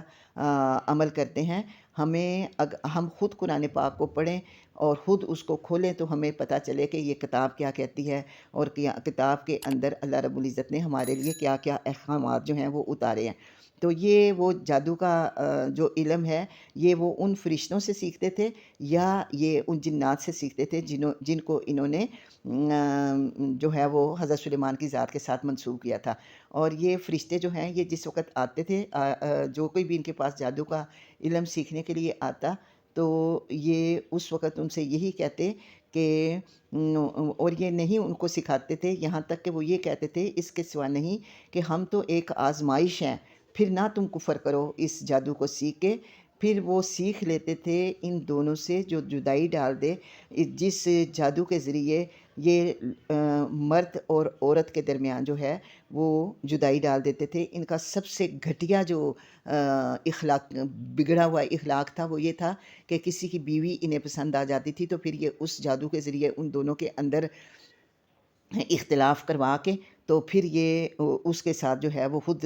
عمل کرتے ہیں۔ ہم خود قرآن پاک کو پڑھیں اور خود اس کو کھولیں تو ہمیں پتہ چلے کہ یہ کتاب کیا کہتی ہے، اور کتاب کے اندر اللہ رب العزت نے ہمارے لیے کیا کیا احکامات جو ہیں وہ اتارے ہیں۔ تو یہ وہ جادو کا جو علم ہے یہ وہ ان فرشتوں سے سیکھتے تھے یا یہ ان جنات سے سیکھتے تھے جن کو انہوں نے جو ہے وہ حضرت سلیمان کی ذات کے ساتھ منسوب کیا تھا۔ اور یہ فرشتے جو ہیں یہ جس وقت آتے تھے، جو کوئی بھی ان کے پاس جادو کا علم سیکھنے کے لیے آتا تو یہ اس وقت ان سے یہی کہتے کہ اور یہ نہیں ان کو سکھاتے تھے، یہاں تک کہ وہ یہ کہتے تھے اس کے سوا نہیں کہ ہم تو ایک آزمائش ہیں، پھر نہ تم کفر کرو اس جادو کو سیکھ کے۔ پھر وہ سیکھ لیتے تھے ان دونوں سے جو جدائی ڈال دے، جس جادو کے ذریعے یہ مرد اور عورت کے درمیان جو ہے وہ جدائی ڈال دیتے تھے۔ ان کا سب سے گھٹیا جو اخلاق، بگڑا ہوا اخلاق تھا وہ یہ تھا کہ کسی کی بیوی انہیں پسند آ جاتی تھی تو پھر یہ اس جادو کے ذریعے ان دونوں کے اندر اختلاف کروا کے تو پھر یہ اس کے ساتھ جو ہے وہ خود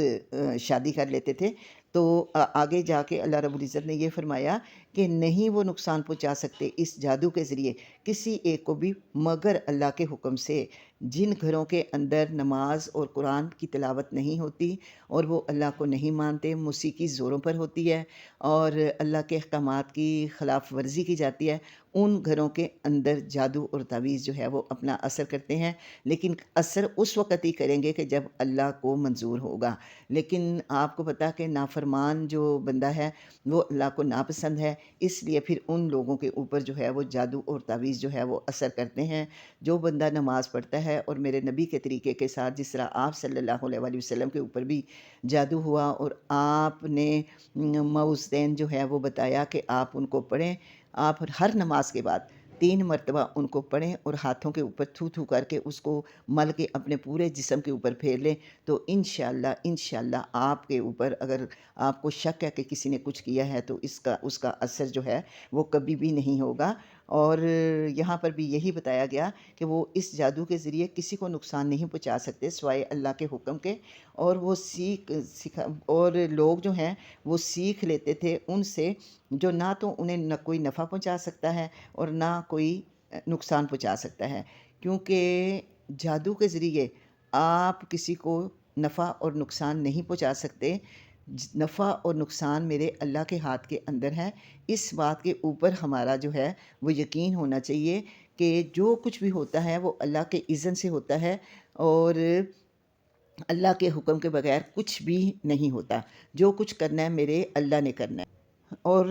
شادی کر لیتے تھے۔ تو آگے جا کے اللہ رب العزت نے یہ فرمایا کہ نہیں وہ نقصان پہنچا سکتے اس جادو کے ذریعے کسی ایک کو بھی مگر اللہ کے حکم سے۔ جن گھروں کے اندر نماز اور قرآن کی تلاوت نہیں ہوتی اور وہ اللہ کو نہیں مانتے، موسیقی زوروں پر ہوتی ہے اور اللہ کے احکامات کی خلاف ورزی کی جاتی ہے، ان گھروں کے اندر جادو اور تعویذ جو ہے وہ اپنا اثر کرتے ہیں، لیکن اثر اس وقت ہی کریں گے کہ جب اللہ کو منظور ہوگا۔ لیکن آپ کو پتہ کہ نافرمان جو بندہ ہے وہ اللہ کو ناپسند ہے، اس لیے پھر ان لوگوں کے اوپر جو ہے وہ جادو اور تعویذ جو ہے وہ اثر کرتے ہیں۔ جو بندہ نماز پڑھتا ہے اور میرے نبی کے طریقے کے ساتھ، جس طرح آپ صلی اللہ علیہ وآلہ وسلم کے اوپر بھی جادو ہوا اور آپ نے موزدین جو ہے وہ بتایا کہ آپ ان کو پڑھیں، آپ ہر نماز کے بعد 3 مرتبہ ان کو پڑھیں اور ہاتھوں کے اوپر تھو تھو کر کے اس کو مل کے اپنے پورے جسم کے اوپر پھیر لیں، تو انشاءاللہ آپ کے اوپر اگر آپ کو شک ہے کہ کسی نے کچھ کیا ہے تو اس کا اثر جو ہے وہ کبھی بھی نہیں ہوگا۔ اور یہاں پر بھی یہی بتایا گیا کہ وہ اس جادو کے ذریعے کسی کو نقصان نہیں پہنچا سکتے سوائے اللہ کے حکم کے، اور وہ اور لوگ جو ہیں وہ سیکھ لیتے تھے ان سے جو نہ تو انہیں نہ کوئی نفع پہنچا سکتا ہے اور نہ کوئی نقصان پہنچا سکتا ہے، کیونکہ جادو کے ذریعے آپ کسی کو نفع اور نقصان نہیں پہنچا سکتے۔ نفع اور نقصان میرے اللہ کے ہاتھ کے اندر ہے۔ اس بات کے اوپر ہمارا جو ہے وہ یقین ہونا چاہیے کہ جو کچھ بھی ہوتا ہے وہ اللہ کے اذن سے ہوتا ہے اور اللہ کے حکم کے بغیر کچھ بھی نہیں ہوتا۔ جو کچھ کرنا ہے میرے اللہ نے کرنا ہے۔ اور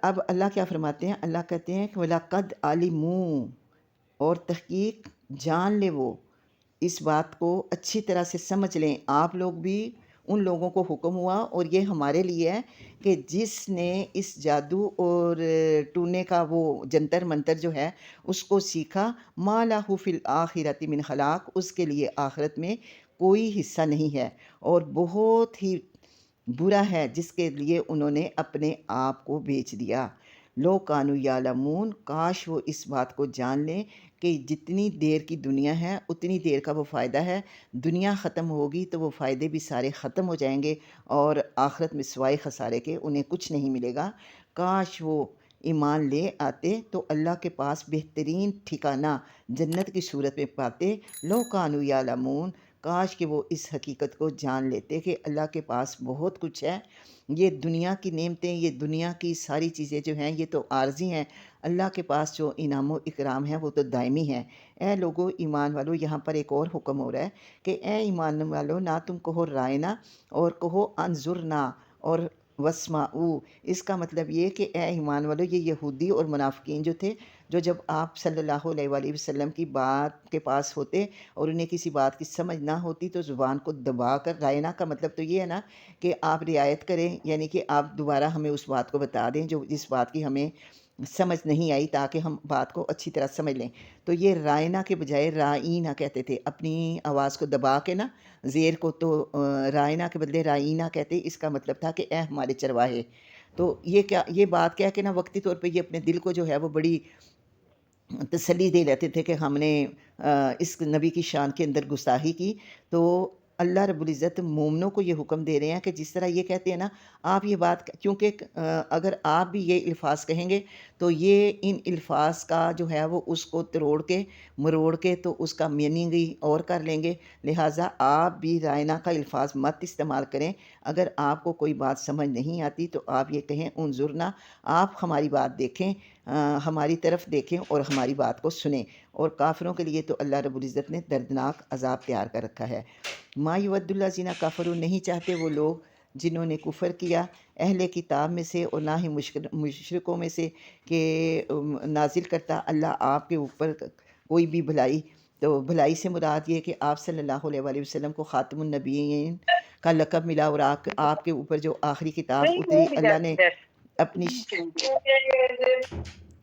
اب اللہ کیا فرماتے ہیں؟ اللہ کہتے ہیں کہ وَلَقَدْ عَلِمُوا، اور تحقیق جان لے وہ، اس بات کو اچھی طرح سے سمجھ لیں آپ لوگ بھی۔ ان لوگوں کو حکم ہوا اور یہ ہمارے لیے ہے کہ جس نے اس جادو اور ٹونے کا وہ جنتر منتر جو ہے اس کو سیکھا، مَا لَهُ فِي الْآخِرَةِ مِنْ خَلَاقٍ، اس کے لیے آخرت میں کوئی حصہ نہیں ہے، اور بہت ہی برا ہے جس کے لیے انہوں نے اپنے آپ کو بیچ دیا۔ لو کانوا یعلمون، کاش وہ اس بات کو جان لیں کہ جتنی دیر کی دنیا ہے اتنی دیر کا وہ فائدہ ہے، دنیا ختم ہوگی تو وہ فائدے بھی سارے ختم ہو جائیں گے اور آخرت میں سوائے خسارے کے انہیں کچھ نہیں ملے گا۔ کاش وہ ایمان لے آتے تو اللہ کے پاس بہترین ٹھکانہ جنت کی صورت میں پاتے۔ لو کانوا یعلمون، کاش کہ وہ اس حقیقت کو جان لیتے کہ اللہ کے پاس بہت کچھ ہے۔ یہ دنیا کی نعمتیں، یہ دنیا کی ساری چیزیں جو ہیں یہ تو عارضی ہیں، اللہ کے پاس جو انعام و اکرام ہے وہ تو دائمی ہے۔ اے لوگو ایمان والو، یہاں پر ایک اور حکم ہو رہا ہے کہ اے ایمان والو، نہ تم کہو رائنا اور کہو انظرنا اور واسمعوا۔ اس کا مطلب یہ کہ اے ایمان والو، یہ یہودی اور منافقین جو تھے، جو جب آپ صلی اللہ علیہ وآلہ وسلم کی بات کے پاس ہوتے اور انہیں کسی بات کی سمجھ نہ ہوتی تو زبان کو دبا کر، رائنا کا مطلب تو یہ ہے نا کہ آپ رعایت کریں، یعنی کہ آپ دوبارہ ہمیں اس بات کو بتا دیں جو جس بات کی ہمیں سمجھ نہیں آئی، تاکہ ہم بات کو اچھی طرح سمجھ لیں۔ تو یہ رائنا کے بجائے رائینہ کہتے تھے، اپنی آواز کو دبا کے نا، زیر کو، تو رائنا کے بدلے رائینہ کہتے۔ اس کا مطلب تھا کہ اے ہمارے چرواہے۔ تو یہ بات کہہ کے نا وقتی طور پہ یہ اپنے دل کو جو ہے وہ بڑی تسلی دے لیتے تھے کہ ہم نے اس نبی کی شان کے اندر گستاخی کی۔ تو اللہ رب العزت مومنوں کو یہ حکم دے رہے ہیں کہ جس طرح یہ کہتے ہیں نا، آپ یہ بات، کیونکہ اگر آپ بھی یہ الفاظ کہیں گے تو یہ ان الفاظ کا جو ہے وہ اس کو تروڑ کے مروڑ کے تو اس کا میننگ ہی اور کر لیں گے، لہٰذا آپ بھی رائنا کا الفاظ مت استعمال کریں۔ اگر آپ کو کوئی بات سمجھ نہیں آتی تو آپ یہ کہیں انظرنا، آپ ہماری بات دیکھیں، ہماری طرف دیکھیں اور ہماری بات کو سنیں۔ اور کافروں کے لیے تو اللہ رب العزت نے دردناک عذاب تیار کر رکھا ہے۔ ما یود الذین کفروا، نہیں چاہتے وہ لوگ جنہوں نے کفر کیا اہل کتاب میں سے اور نہ ہی مشرکوں میں سے کہ نازل کرتا اللہ آپ کے اوپر کوئی بھی بھلائی۔ تو بھلائی سے مراد یہ کہ آپ صلی اللہ علیہ وآلہ وسلم کو خاتم النبیین کا لقب ملا، اور آپ کے اوپر جو آخری کتاب اتری اپنی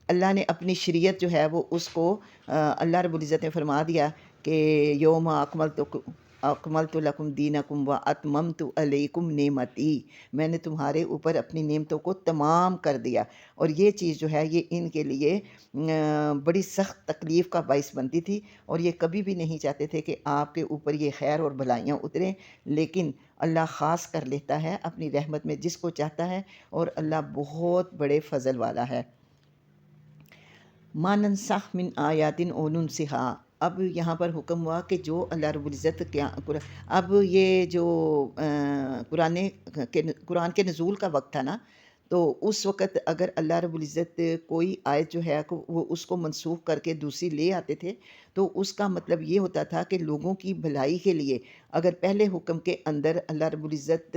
اللہ نے اپنی شریعت جو ہے وہ اس کو اللہ رب العزت نے فرما دیا کہ یوم اکملت لکم دینکم و اتممت علیکم نعمتی، میں نے تمہارے اوپر اپنی نعمتوں کو تمام کر دیا۔ اور یہ چیز جو ہے یہ ان کے لیے بڑی سخت تکلیف کا باعث بنتی تھی، اور یہ کبھی بھی نہیں چاہتے تھے کہ آپ کے اوپر یہ خیر اور بھلائیاں اتریں، لیکن اللہ خاص کر لیتا ہے اپنی رحمت میں جس کو چاہتا ہے، اور اللہ بہت بڑے فضل والا ہے۔ ما ننسخ من آیات او ننسخھا، اب یہاں پر حکم ہوا کہ جو اللہ رب العزت اب یہ جو قرآن کے نزول کا وقت تھا نا، تو اس وقت اگر اللہ رب العزت کوئی آیت جو ہے وہ اس کو منسوخ کر کے دوسری لے آتے تھے، تو اس کا مطلب یہ ہوتا تھا کہ لوگوں کی بھلائی کے لیے اگر پہلے حکم کے اندر اللہ رب العزت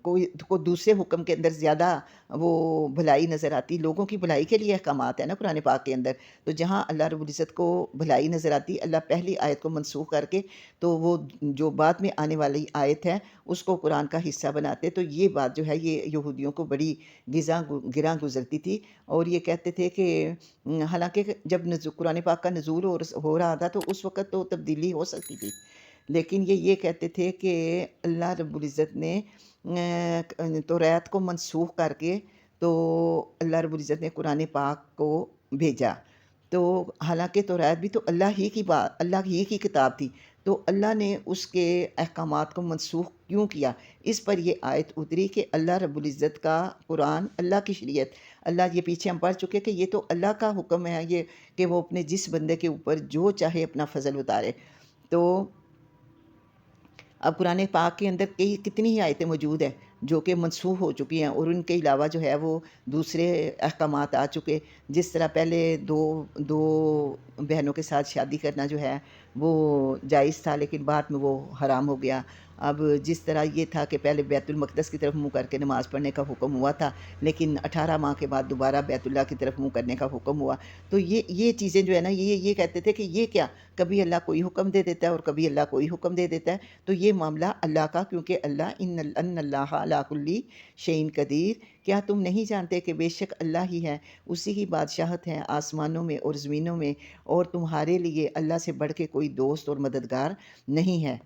کو دوسرے حکم کے اندر زیادہ وہ بھلائی نظر آتی، لوگوں کی بھلائی کے لیے احکامات ہیں نا قرآن پاک کے اندر، تو جہاں اللہ رب العزت کو بھلائی نظر آتی اللہ پہلی آیت کو منسوخ کر کے تو وہ جو بعد میں آنے والی آیت ہے اس کو قرآن کا حصہ بناتے۔ تو یہ بات جو ہے یہ یہودیوں کو بڑی گراں گزرتی تھی، اور یہ کہتے تھے کہ حالانکہ جب قرآن پاک کا نزول ہو رہا تھا تو اس وقت تو تبدیلی ہو سکتی تھی، لیکن یہ کہتے تھے کہ اللہ رب العزت نے توریت کو منسوخ کر کے تو اللہ رب العزت نے قرآن پاک کو بھیجا۔ تو حالانکہ توریت بھی تو اللہ ہی کی کتاب تھی، تو اللہ نے اس کے احکامات کو منسوخ کیوں کیا؟ اس پر یہ آیت اتری کہ اللہ رب العزت کا قرآن اللہ کی شریعت، اللہ یہ پیچھے ہم پڑھ چکے کہ یہ تو اللہ کا حکم ہے یہ کہ وہ اپنے جس بندے کے اوپر جو چاہے اپنا فضل اتارے۔ تو اب قرآن پاک کے اندر کتنی ہی آیتیں موجود ہیں جو کہ منسوخ ہو چکی ہیں، اور ان کے علاوہ جو ہے وہ دوسرے احکامات آ چکے، جس طرح پہلے دو بہنوں کے ساتھ شادی کرنا جو ہے وہ جائز تھا لیکن بعد میں وہ حرام ہو گیا۔ اب جس طرح یہ تھا کہ پہلے بیت المقدس کی طرف منہ کر کے نماز پڑھنے کا حکم ہوا تھا، لیکن 18 ماہ کے بعد دوبارہ بیت اللہ کی طرف منہ کرنے کا حکم ہوا۔ تو یہ چیزیں جو ہے نا یہ کہتے تھے کہ یہ کیا، کبھی اللہ کوئی حکم دے دیتا ہے اور کبھی اللہ کوئی حکم دے دیتا ہے، تو یہ معاملہ اللہ کا، کیونکہ اللہ ان اللہ علی کل شیء قدیر، کیا تم نہیں جانتے کہ بے شک اللہ ہی ہے، اسی کی بادشاہت ہے آسمانوں میں اور زمینوں میں، اور تمہارے لیے اللہ سے بڑھ کے کوئی دوست اور مددگار نہیں ہے۔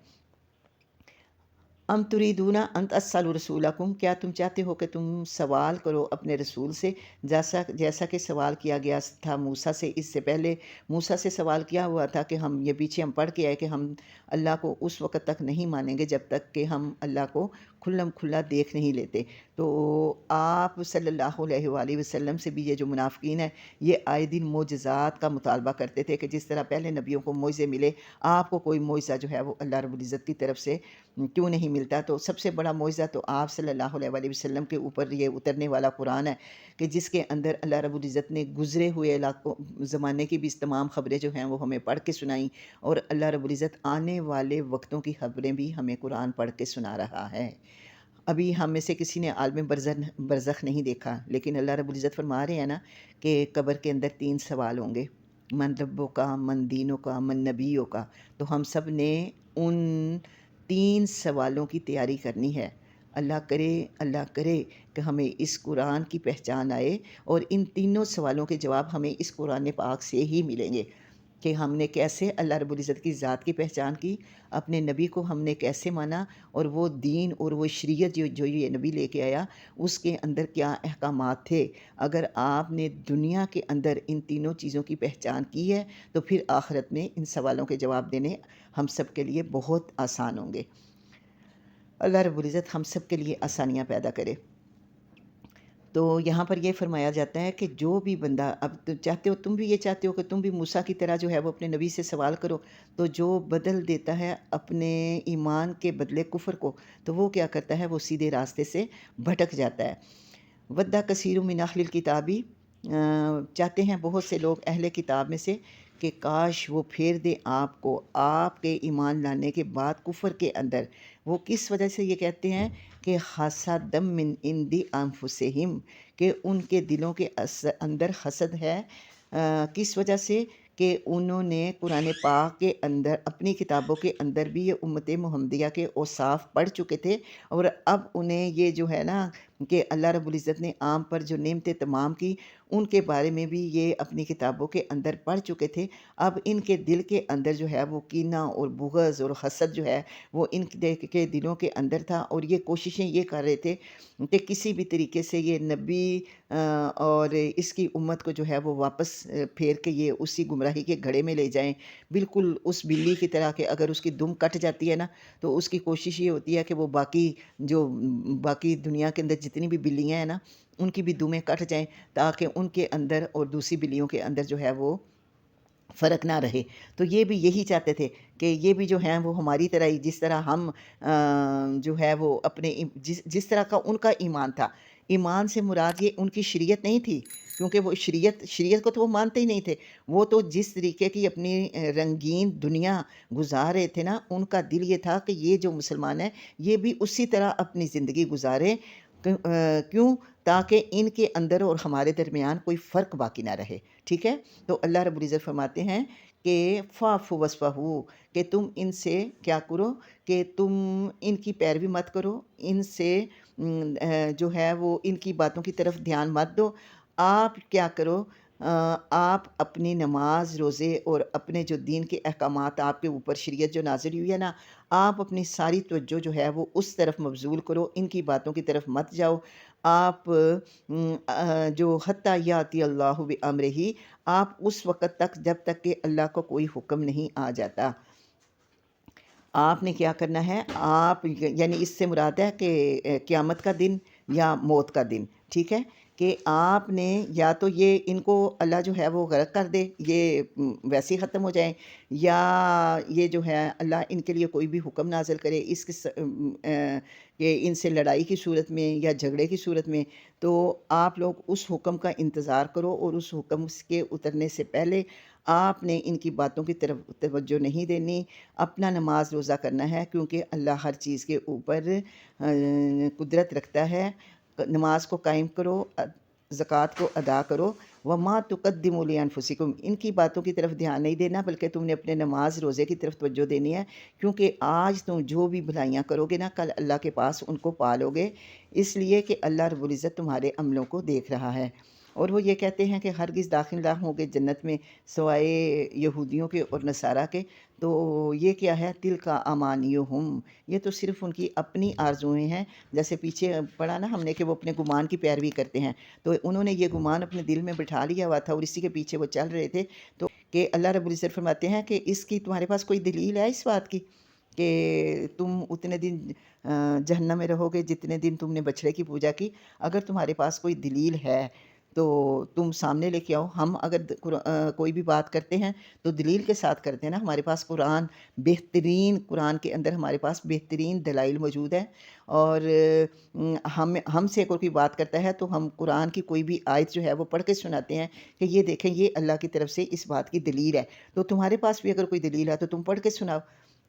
ام تریدون ان تسألوا رسولکم، کیا تم چاہتے ہو کہ تم سوال کرو اپنے رسول سے، جیسا کہ سوال کیا گیا تھا موسیٰ سے، اس سے پہلے موسیٰ سے سوال کیا ہوا تھا کہ ہم یہ پیچھے ہم پڑھ کے آئے کہ ہم اللہ کو اس وقت تک نہیں مانیں گے جب تک کہ ہم اللہ کو کھلم کھلا دیکھ نہیں لیتے۔ تو آپ صلی اللہ علیہ وآلہ وسلم سے بھی یہ جو منافقین ہیں یہ آئے دن معجزات کا مطالبہ کرتے تھے کہ جس طرح پہلے نبیوں کو معجزے ملے، آپ کو کوئی معجزہ جو ہے وہ اللہ رب العزت کی طرف سے کیوں نہیں ملتا؟ تو سب سے بڑا معجزہ تو آپ صلی اللہ علیہ وآلہ وسلم کے اوپر یہ اترنے والا قرآن ہے کہ جس کے اندر اللہ رب العزت نے گزرے ہوئے علاقوں زمانے کی بھی تمام خبریں جو ہیں وہ ہمیں پڑھ کے سنائیں، اور اللہ رب العزت آنے والے وقتوں کی خبریں بھی ہمیں قرآن پڑھ کے سنا رہا ہے۔ ابھی ہم میں سے کسی نے عالم برزخ نہیں دیکھا، لیکن اللہ رب العزت فرما رہے ہیں نا کہ قبر کے اندر 3 سوال ہوں گے، من ربوں کا، من دینوں کا، من نبیوں کا۔ تو ہم سب نے ان 3 سوالوں کی تیاری کرنی ہے۔ اللہ کرے کہ ہمیں اس قرآن کی پہچان آئے، اور ان تینوں سوالوں کے جواب ہمیں اس قرآن پاک سے ہی ملیں گے کہ ہم نے کیسے اللہ رب العزت کی ذات کی پہچان کی، اپنے نبی کو ہم نے کیسے مانا، اور وہ دین اور وہ شریعت جو یہ نبی لے کے آیا اس کے اندر کیا احکامات تھے۔ اگر آپ نے دنیا کے اندر ان تینوں چیزوں کی پہچان کی ہے تو پھر آخرت میں ان سوالوں کے جواب دینے ہم سب کے لیے بہت آسان ہوں گے۔ اللہ رب العزت ہم سب کے لیے آسانیاں پیدا کرے۔ تو یہاں پر یہ فرمایا جاتا ہے کہ جو بھی بندہ، اب چاہتے ہو تم بھی یہ چاہتے ہو کہ تم بھی موسیٰ کی طرح جو ہے وہ اپنے نبی سے سوال کرو، تو جو بدل دیتا ہے اپنے ایمان کے بدلے کفر کو تو وہ کیا کرتا ہے، وہ سیدھے راستے سے بھٹک جاتا ہے۔ ودّ کثیر من اہل الکتابی، چاہتے ہیں بہت سے لوگ اہل کتاب میں سے کہ کاش وہ پھیر دے آپ کو آپ کے ایمان لانے کے بعد کفر کے اندر۔ وہ کس وجہ سے یہ کہتے ہیں کہ حسدم من عندی انفسہم، کہ ان کے دلوں کے اندر حسد ہے۔ کس وجہ سے؟ کہ انہوں نے قرآن پاک کے اندر اپنی کتابوں کے اندر بھی یہ امت محمدیہ کے اوصاف پڑھ چکے تھے، اور اب انہیں یہ جو ہے نا کہ اللہ رب العزت نے عام پر جو نعمتیں تمام کی ان کے بارے میں بھی یہ اپنی کتابوں کے اندر پڑھ چکے تھے۔ اب ان کے دل کے اندر جو ہے وہ کینہ اور بغض اور حسد جو ہے وہ ان کے دلوں کے اندر تھا، اور یہ کوششیں یہ کر رہے تھے کہ کسی بھی طریقے سے یہ نبی اور اس کی امت کو جو ہے وہ واپس پھیر کے یہ اسی گمراہی کے گھڑے میں لے جائیں، بالکل اس بلی کی طرح کہ اگر اس کی دم کٹ جاتی ہے نا تو اس کی کوشش یہ ہوتی ہے کہ وہ باقی دنیا کے اندر جتنی بھی بلیاں ہیں نا ان کی بھی دمیں کٹ جائیں، تاکہ ان کے اندر اور دوسری بلیوں کے اندر جو ہے وہ فرق نہ رہے۔ تو یہ بھی یہی چاہتے تھے کہ یہ بھی جو ہیں وہ ہماری طرح ہی، جس طرح ہم جو ہے وہ اپنے جس طرح کا ان کا ایمان تھا۔ ایمان سے مراد یہ ان کی شریعت نہیں تھی، کیونکہ وہ شریعت کو تو وہ مانتے ہی نہیں تھے۔ وہ تو جس طریقے کی اپنی رنگین دنیا گزار رہے تھے نا، ان کا دل یہ تھا کہ یہ جو مسلمان ہیں یہ بھی اسی طرح اپنی زندگی گزاریں۔ کیوں؟ تاکہ ان کے اندر اور ہمارے درمیان کوئی فرق باقی نہ رہے۔ ٹھیک ہے؟ تو اللہ رب العزت فرماتے ہیں کہ فَاعْفُوا وَاصْفَحُوا، کہ تم ان سے کیا کرو کہ تم ان کی پیروی مت کرو، ان سے جو ہے وہ ان کی باتوں کی طرف دھیان مت دو۔ آپ کیا کرو، آپ اپنی نماز روزے اور اپنے جو دین کے احکامات آپ کے اوپر شریعت جو نازل ہوئی ہے نا، آپ اپنی ساری توجہ جو ہے وہ اس طرف مبذول کرو، ان کی باتوں کی طرف مت جاؤ۔ آپ جو حتیٰ یاتی اللہ بامرہ، آپ اس وقت تک جب تک کہ اللہ کو کوئی حکم نہیں آ جاتا، آپ نے کیا کرنا ہے، آپ یعنی اس سے مراد ہے کہ قیامت کا دن یا موت کا دن۔ ٹھیک ہے؟ کہ آپ نے یا تو یہ ان کو اللہ جو ہے وہ غرق کر دے، یہ ویسے ہی ختم ہو جائیں، یا یہ جو ہے اللہ ان کے لیے کوئی بھی حکم نازل کرے کہ ان سے لڑائی کی صورت میں یا جھگڑے کی صورت میں، تو آپ لوگ اس حکم کا انتظار کرو، اور اس حکم کے اترنے سے پہلے آپ نے ان کی باتوں کی طرف توجہ نہیں دینی، اپنا نماز روزہ کرنا ہے، کیونکہ اللہ ہر چیز کے اوپر قدرت رکھتا ہے۔ نماز کو قائم کرو، زکوٰۃ کو ادا کرو۔ وَمَا تُقَدِّمُوا لِأَنفُسِكُمْ، ان کی باتوں کی طرف دھیان نہیں دینا، بلکہ تم نے اپنے نماز روزے کی طرف توجہ دینی ہے، کیونکہ آج تم جو بھی بھلائیاں کرو گے نا، کل اللہ کے پاس ان کو پالو گے، اس لیے کہ اللہ رب العزت تمہارے عملوں کو دیکھ رہا ہے۔ اور وہ یہ کہتے ہیں کہ ہرگز داخل نہ ہوں گے جنت میں سوائے یہودیوں کے اور نصارہ کے۔ تو یہ کیا ہے؟ تِلْکَ أَمَانِیُّهُمْ، یہ تو صرف ان کی اپنی آرزوئیں ہیں۔ جیسے پیچھے پڑھا نا ہم نے کہ وہ اپنے گمان کی پیروی کرتے ہیں، تو انہوں نے یہ گمان اپنے دل میں بٹھا لیا ہوا تھا اور اسی کے پیچھے وہ چل رہے تھے۔ تو کہ اللہ رب العزت فرماتے ہیں کہ اس کی تمہارے پاس کوئی دلیل ہے اس بات کی کہ تم اتنے دن جہنم میں رہو گے جتنے دن تم نے بچھڑے کی پوجا کی؟ اگر تمہارے پاس کوئی دلیل ہے تو تم سامنے لے کے آؤ۔ ہم اگر کوئی بھی بات کرتے ہیں تو دلیل کے ساتھ کرتے ہیں نا۔ ہمارے پاس قرآن کے اندر ہمارے پاس بہترین دلائل موجود ہیں، اور ہم سے اگر کوئی بات کرتا ہے تو ہم قرآن کی کوئی بھی آیت جو ہے وہ پڑھ کے سناتے ہیں کہ یہ دیکھیں یہ اللہ کی طرف سے اس بات کی دلیل ہے۔ تو تمہارے پاس بھی اگر کوئی دلیل ہے تو تم پڑھ کے سناؤ۔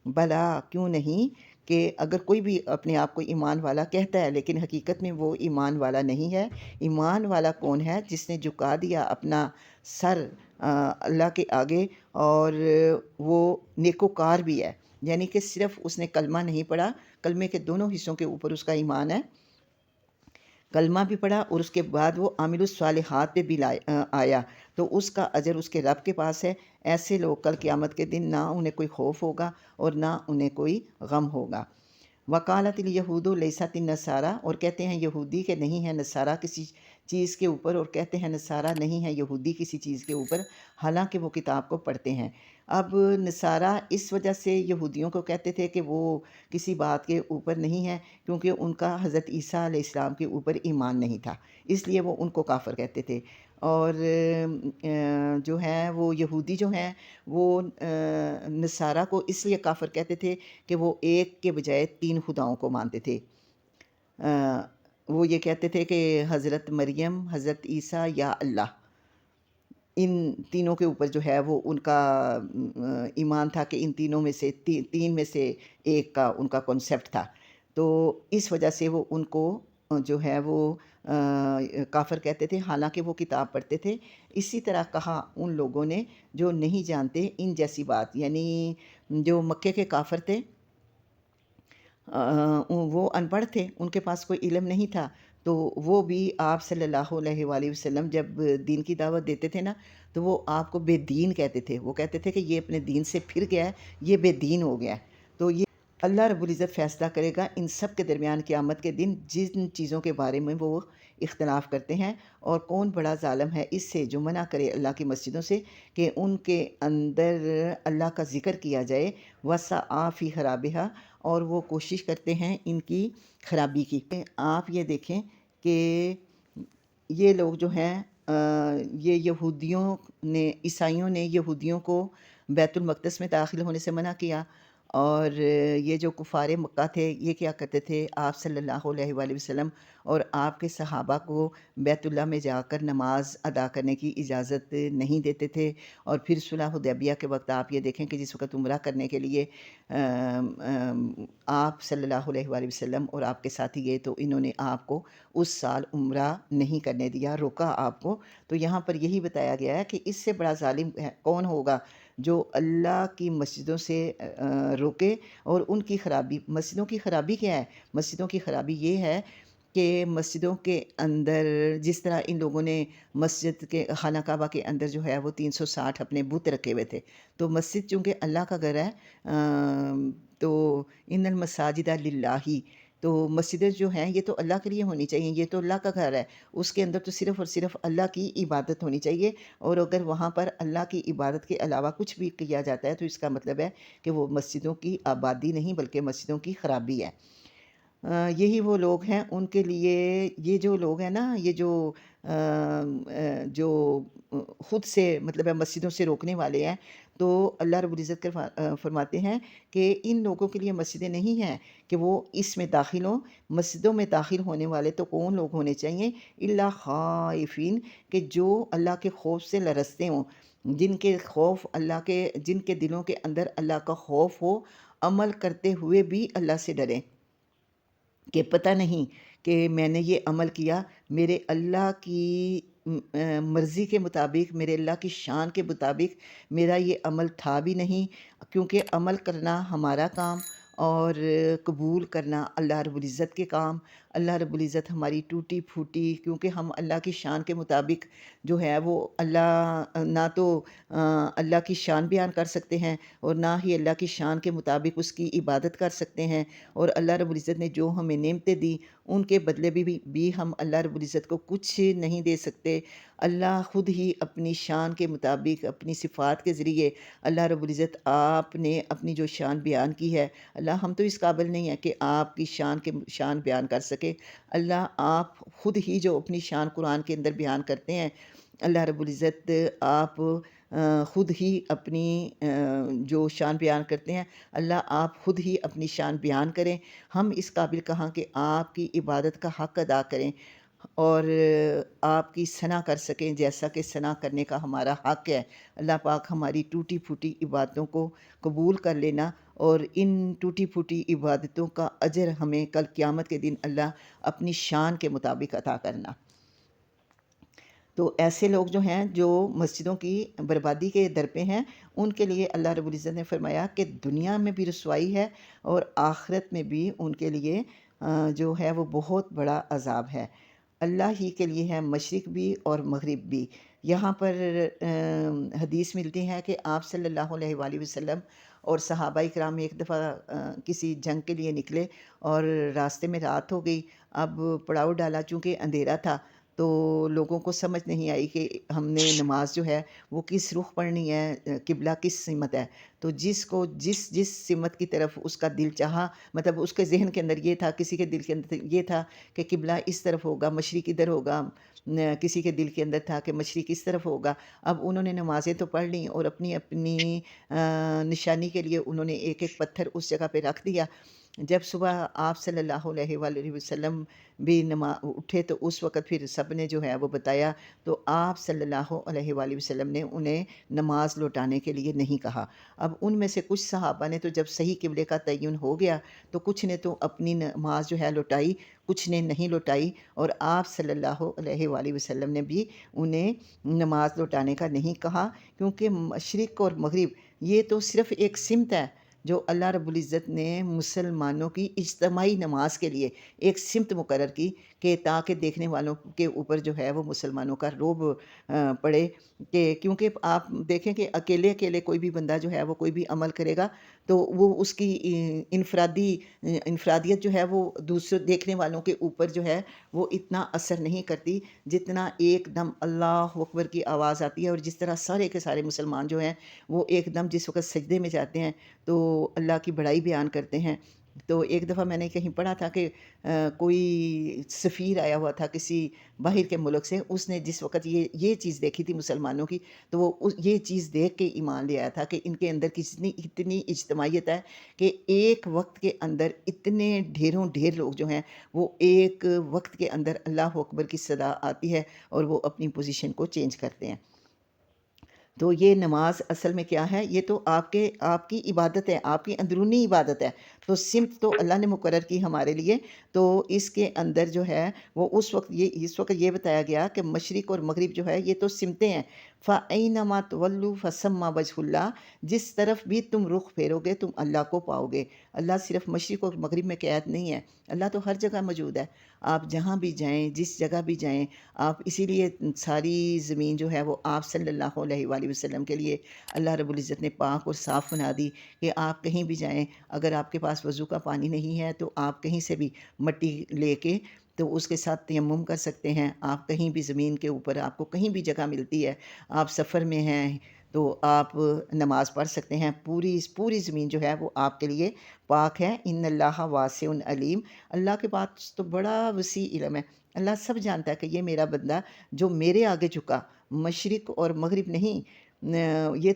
بھلا کیوں نہیں، کہ اگر کوئی بھی اپنے آپ کو ایمان والا کہتا ہے لیکن حقیقت میں وہ ایمان والا نہیں ہے۔ ایمان والا کون ہے؟ جس نے جھکا دیا اپنا سر اللہ کے آگے، اور وہ نیکوکار بھی ہے، یعنی کہ صرف اس نے کلمہ نہیں پڑھا، کلمے کے دونوں حصوں کے اوپر اس کا ایمان ہے، کلمہ بھی پڑھا اور اس کے بعد وہ عامل الصالحات پہ بھی آیا، تو اس کا اجر اس کے رب کے پاس ہے۔ ایسے لوگ کل قیامت کے دن نہ انہیں کوئی خوف ہوگا اور نہ انہیں کوئی غم ہوگا۔ وقالت الیہود لیست النصارى، اور کہتے ہیں یہودی کہ نہیں ہے نصارہ کسی چیز کے اوپر، اور کہتے ہیں نصارہ نہیں ہے یہودی کسی چیز کے اوپر، حالانکہ وہ کتاب کو پڑھتے ہیں۔ اب نصارہ اس وجہ سے یہودیوں کو کہتے تھے کہ وہ کسی بات کے اوپر نہیں ہے، کیونکہ ان کا حضرت عیسیٰ علیہ السلام کے اوپر ایمان نہیں تھا، اس لیے وہ ان کو کافر کہتے تھے۔ اور جو ہیں وہ یہودی جو ہیں وہ نصارہ کو اس لیے کافر کہتے تھے کہ وہ ایک کے بجائے 3 خداؤں کو مانتے تھے۔ وہ یہ کہتے تھے کہ حضرت مریم، حضرت عیسیٰ یا اللہ، ان تینوں کے اوپر جو ہے وہ ان کا ایمان تھا کہ ان تینوں میں سے تین میں سے ایک کا ان کا کنسیپٹ تھا، تو اس وجہ سے وہ ان کو جو ہے وہ کافر کہتے تھے، حالانکہ وہ کتاب پڑھتے تھے۔ اسی طرح کہا ان لوگوں نے جو نہیں جانتے ان جیسی بات، یعنی جو مکے کے کافر تھے وہ ان پڑھ تھے، ان کے پاس کوئی علم نہیں تھا، تو وہ بھی آپ صلی اللہ علیہ وآلہ وسلم جب دین کی دعوت دیتے تھے نا، تو وہ آپ کو بے دین کہتے تھے، وہ کہتے تھے کہ یہ اپنے دین سے پھر گیا ہے، یہ بے دین ہو گیا ہے۔ تو یہ اللہ رب العزت فیصلہ کرے گا ان سب کے درمیان قیامت کے دن، جن چیزوں کے بارے میں وہ اختلاف کرتے ہیں، اور کون بڑا ظالم ہے اس سے جو منع کرے اللہ کی مسجدوں سے کہ ان کے اندر اللہ کا ذکر کیا جائے، وَسَعَىٰ فِي خَرَابِهَا، اور وہ کوشش کرتے ہیں ان کی خرابی کی۔ آپ یہ دیکھیں کہ یہ لوگ جو ہیں یہ یہودیوں نے، عیسائیوں نے یہودیوں کو بیت المقدس میں داخل ہونے سے منع کیا، اور یہ جو کفار مکہ تھے یہ کیا کرتے تھے، آپ صلی اللہ علیہ وآلہ وسلم اور آپ کے صحابہ کو بیت اللہ میں جا کر نماز ادا کرنے کی اجازت نہیں دیتے تھے۔ اور پھر صلح حدیبیہ کے وقت آپ یہ دیکھیں کہ جس وقت عمرہ کرنے کے لیے آپ صلی اللہ علیہ وآلہ وسلم اور آپ کے ساتھی گئے، تو انہوں نے آپ کو اس سال عمرہ نہیں کرنے دیا، روکا آپ کو۔ تو یہاں پر یہی بتایا گیا ہے کہ اس سے بڑا ظالم کون ہوگا جو اللہ کی مسجدوں سے روکے اور ان کی خرابی۔ مسجدوں کی خرابی کیا ہے؟ مسجدوں کی خرابی یہ ہے کہ مسجدوں کے اندر جس طرح ان لوگوں نے مسجد کے خانہ کعبہ کے اندر جو ہے وہ 360 اپنے بت رکھے ہوئے تھے، تو مسجد چونکہ اللہ کا گھر ہے، تو ان المساجد للہ، تو مسجدیں جو ہیں یہ تو اللہ کے لیے ہونی چاہیے، یہ تو اللہ کا گھر ہے، اس کے اندر تو صرف اور صرف اللہ کی عبادت ہونی چاہیے، اور اگر وہاں پر اللہ کی عبادت کے علاوہ کچھ بھی کیا جاتا ہے تو اس کا مطلب ہے کہ وہ مسجدوں کی آبادی نہیں بلکہ مسجدوں کی خرابی ہے۔ یہی وہ لوگ ہیں، ان کے لیے یہ جو لوگ ہیں نا، یہ جو خود سے مطلب ہے مسجدوں سے روکنے والے ہیں، تو اللہ رب العزت فرماتے ہیں کہ ان لوگوں کے لیے مسجدیں نہیں ہیں کہ وہ اس میں داخل ہوں۔ مسجدوں میں داخل ہونے والے تو کون لوگ ہونے چاہیے؟ الا خائفین، کہ جو اللہ کے خوف سے لرزتے ہوں، جن کے خوف اللہ کے، جن کے دلوں کے اندر اللہ کا خوف ہو، عمل کرتے ہوئے بھی اللہ سے ڈریں کہ پتہ نہیں کہ میں نے یہ عمل کیا میرے اللہ کی مرضی کے مطابق، میرے اللہ کی شان کے مطابق میرا یہ عمل تھا بھی نہیں، کیونکہ عمل کرنا ہمارا کام اور قبول کرنا اللہ رب العزت کے کام۔ اللہ رب العزت ہماری ٹوٹی پھوٹی، کیونکہ ہم اللہ کی شان کے مطابق جو ہے وہ اللہ نہ تو اللہ کی شان بیان کر سکتے ہیں اور نہ ہی اللہ کی شان کے مطابق اس کی عبادت کر سکتے ہیں، اور اللہ رب العزت نے جو ہمیں نعمتیں دی ان کے بدلے بھی ہم اللہ رب العزت کو کچھ نہیں دے سکتے۔ اللہ خود ہی اپنی شان کے مطابق، اپنی صفات کے ذریعے اللہ رب العزت آپ نے اپنی جو شان بیان کی ہے، اللہ ہم تو اس قابل نہیں ہیں کہ آپ کی شان بیان کر سکے۔ اللہ آپ خود ہی جو اپنی شان قرآن کے اندر بیان کرتے ہیں، اللہ رب العزت آپ خود ہی اپنی جو شان بیان کرتے ہیں، اللہ آپ خود ہی اپنی شان بیان کریں۔ ہم اس قابل کہاں کہ آپ کی عبادت کا حق ادا کریں اور آپ کی ثنا کر سکیں جیسا کہ ثنا کرنے کا ہمارا حق ہے۔ اللہ پاک ہماری ٹوٹی پھوٹی عبادتوں کو قبول کر لینا، اور ان ٹوٹی پھوٹی عبادتوں کا اجر ہمیں کل قیامت کے دن اللہ اپنی شان کے مطابق عطا کرنا۔ تو ایسے لوگ جو ہیں جو مسجدوں کی بربادی کے در پہ ہیں، ان کے لیے اللہ رب العزت نے فرمایا کہ دنیا میں بھی رسوائی ہے اور آخرت میں بھی ان کے لیے جو ہے وہ بہت بڑا عذاب ہے۔ اللہ ہی کے لیے ہے مشرق بھی اور مغرب بھی۔ یہاں پر حدیث ملتی ہے کہ آپ صلی اللہ علیہ وآلہ وسلم اور صحابہ کرام ایک دفعہ کسی جنگ کے لیے نکلے اور راستے میں رات ہو گئی۔ اب پڑاؤ ڈالا، چونکہ اندھیرا تھا تو لوگوں کو سمجھ نہیں آئی کہ ہم نے نماز جو ہے وہ کس رخ پڑھنی ہے، قبلہ کس سمت ہے۔ تو جس کو جس سمت کی طرف اس کا دل چاہا، مطلب اس کے ذہن کے اندر یہ تھا، کسی کے دل کے اندر یہ تھا کہ قبلہ اس طرف ہوگا، مشرق ادھر ہوگا، کسی کے دل کے اندر تھا کہ مشرق اس طرف ہوگا۔ اب انہوں نے نمازیں تو پڑھ لیں اور اپنی اپنی نشانی کے لیے انہوں نے ایک ایک پتھر اس جگہ پہ رکھ دیا، جب صبح آپ صلی اللہ علیہ وآلہ وسلم بھی اٹھے تو اس وقت پھر سب نے جو ہے وہ بتایا، تو آپ صلی اللہ علیہ وآلہ وسلم نے انہیں نماز لوٹانے کے لیے نہیں کہا۔ اب ان میں سے کچھ صحابہ نے تو جب صحیح قبلے کا تعین ہو گیا تو کچھ نے تو اپنی نماز جو ہے لوٹائی، کچھ نے نہیں لوٹائی، اور آپ صلی اللہ علیہ وآلہ وسلم نے بھی انہیں نماز لوٹانے کا نہیں کہا، کیونکہ مشرق اور مغرب یہ تو صرف ایک سمت ہے جو اللہ رب العزت نے مسلمانوں کی اجتماعی نماز کے لیے ایک سمت مقرر کی، کہ تاکہ دیکھنے والوں کے اوپر جو ہے وہ مسلمانوں کا رعب پڑے، کہ کیونکہ آپ دیکھیں کہ اکیلے اکیلے کوئی بھی بندہ جو ہے وہ کوئی بھی عمل کرے گا تو وہ اس کی انفرادیت جو ہے وہ دوسرے دیکھنے والوں کے اوپر جو ہے وہ اتنا اثر نہیں کرتی جتنا ایک دم اللہ اکبر کی آواز آتی ہے، اور جس طرح سارے کے سارے مسلمان جو ہیں وہ ایک دم جس وقت سجدے میں جاتے ہیں تو اللہ کی بڑائی بیان کرتے ہیں۔ تو ایک دفعہ میں نے کہیں پڑھا تھا کہ کوئی سفیر آیا ہوا تھا کسی باہر کے ملک سے، اس نے جس وقت یہ چیز دیکھی تھی مسلمانوں کی، تو وہ یہ چیز دیکھ کے ایمان لے آیا تھا کہ ان کے اندر اتنی اجتماعیت ہے کہ ایک وقت کے اندر اتنے ڈھیر لوگ جو ہیں وہ ایک وقت کے اندر اللہ اکبر کی صدا آتی ہے اور وہ اپنی پوزیشن کو چینج کرتے ہیں۔ تو یہ نماز اصل میں کیا ہے؟ یہ تو آپ کی عبادت ہے، آپ کی اندرونی عبادت ہے۔ تو سمت تو اللہ نے مقرر کی ہمارے لیے، تو اس کے اندر جو ہے وہ اس وقت یہ بتایا گیا کہ مشرق اور مغرب جو ہے یہ تو سمتیں ہیں۔ فَأَيْنَمَا تُوَلُّوا فَثَمَّ وَجْهُ اللّہ، جس طرف بھی تم رخ پھیرو گے تم اللہ کو پاؤ گے۔ اللہ صرف مشرق اور مغرب میں قید نہیں ہے، اللہ تو ہر جگہ موجود ہے۔ آپ جہاں بھی جائیں، جس جگہ بھی جائیں، آپ اسی لیے ساری زمین جو ہے وہ آپ صلی اللہ علیہ وآلہ وسلم کے لیے اللہ رب العزت نے پاک اور صاف بنا دی، کہ آپ کہیں بھی جائیں، اگر آپ کے پاس وضو کا پانی نہیں ہے تو آپ کہیں سے بھی مٹی لے کے تو اس کے ساتھ تیمم کر سکتے ہیں۔ آپ کہیں بھی زمین کے اوپر آپ کو کہیں بھی جگہ ملتی ہے، آپ سفر میں ہیں تو آپ نماز پڑھ سکتے ہیں۔ پوری زمین جو ہے وہ آپ کے لیے پاک ہے۔ ان اللہ واسع علیم، اللہ کے پاس تو بڑا وسیع علم ہے، اللہ سب جانتا ہے کہ یہ میرا بندہ جو میرے آگے جھکا، مشرق اور مغرب نہیں، یہ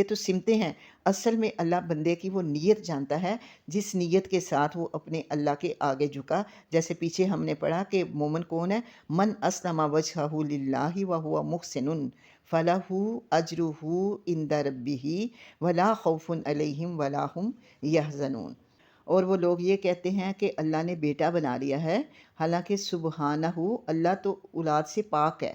تو سمتیں ہیں۔ اصل میں اللہ بندے کی وہ نیت جانتا ہے، جس نیت کے ساتھ وہ اپنے اللہ کے آگے جھکا۔ جیسے پیچھے ہم نے پڑھا کہ مومن کون ہے؟ من اسلم وجہہ للہ وہو محسن فلہ اجرہ عند ربہ ولا خوف علیہم ولا ہم یحزنون۔ اور وہ لوگ یہ کہتے ہیں کہ اللہ نے بیٹا بنا لیا ہے، حالانکہ سبحانہ، اللہ تو اولاد سے پاک ہے۔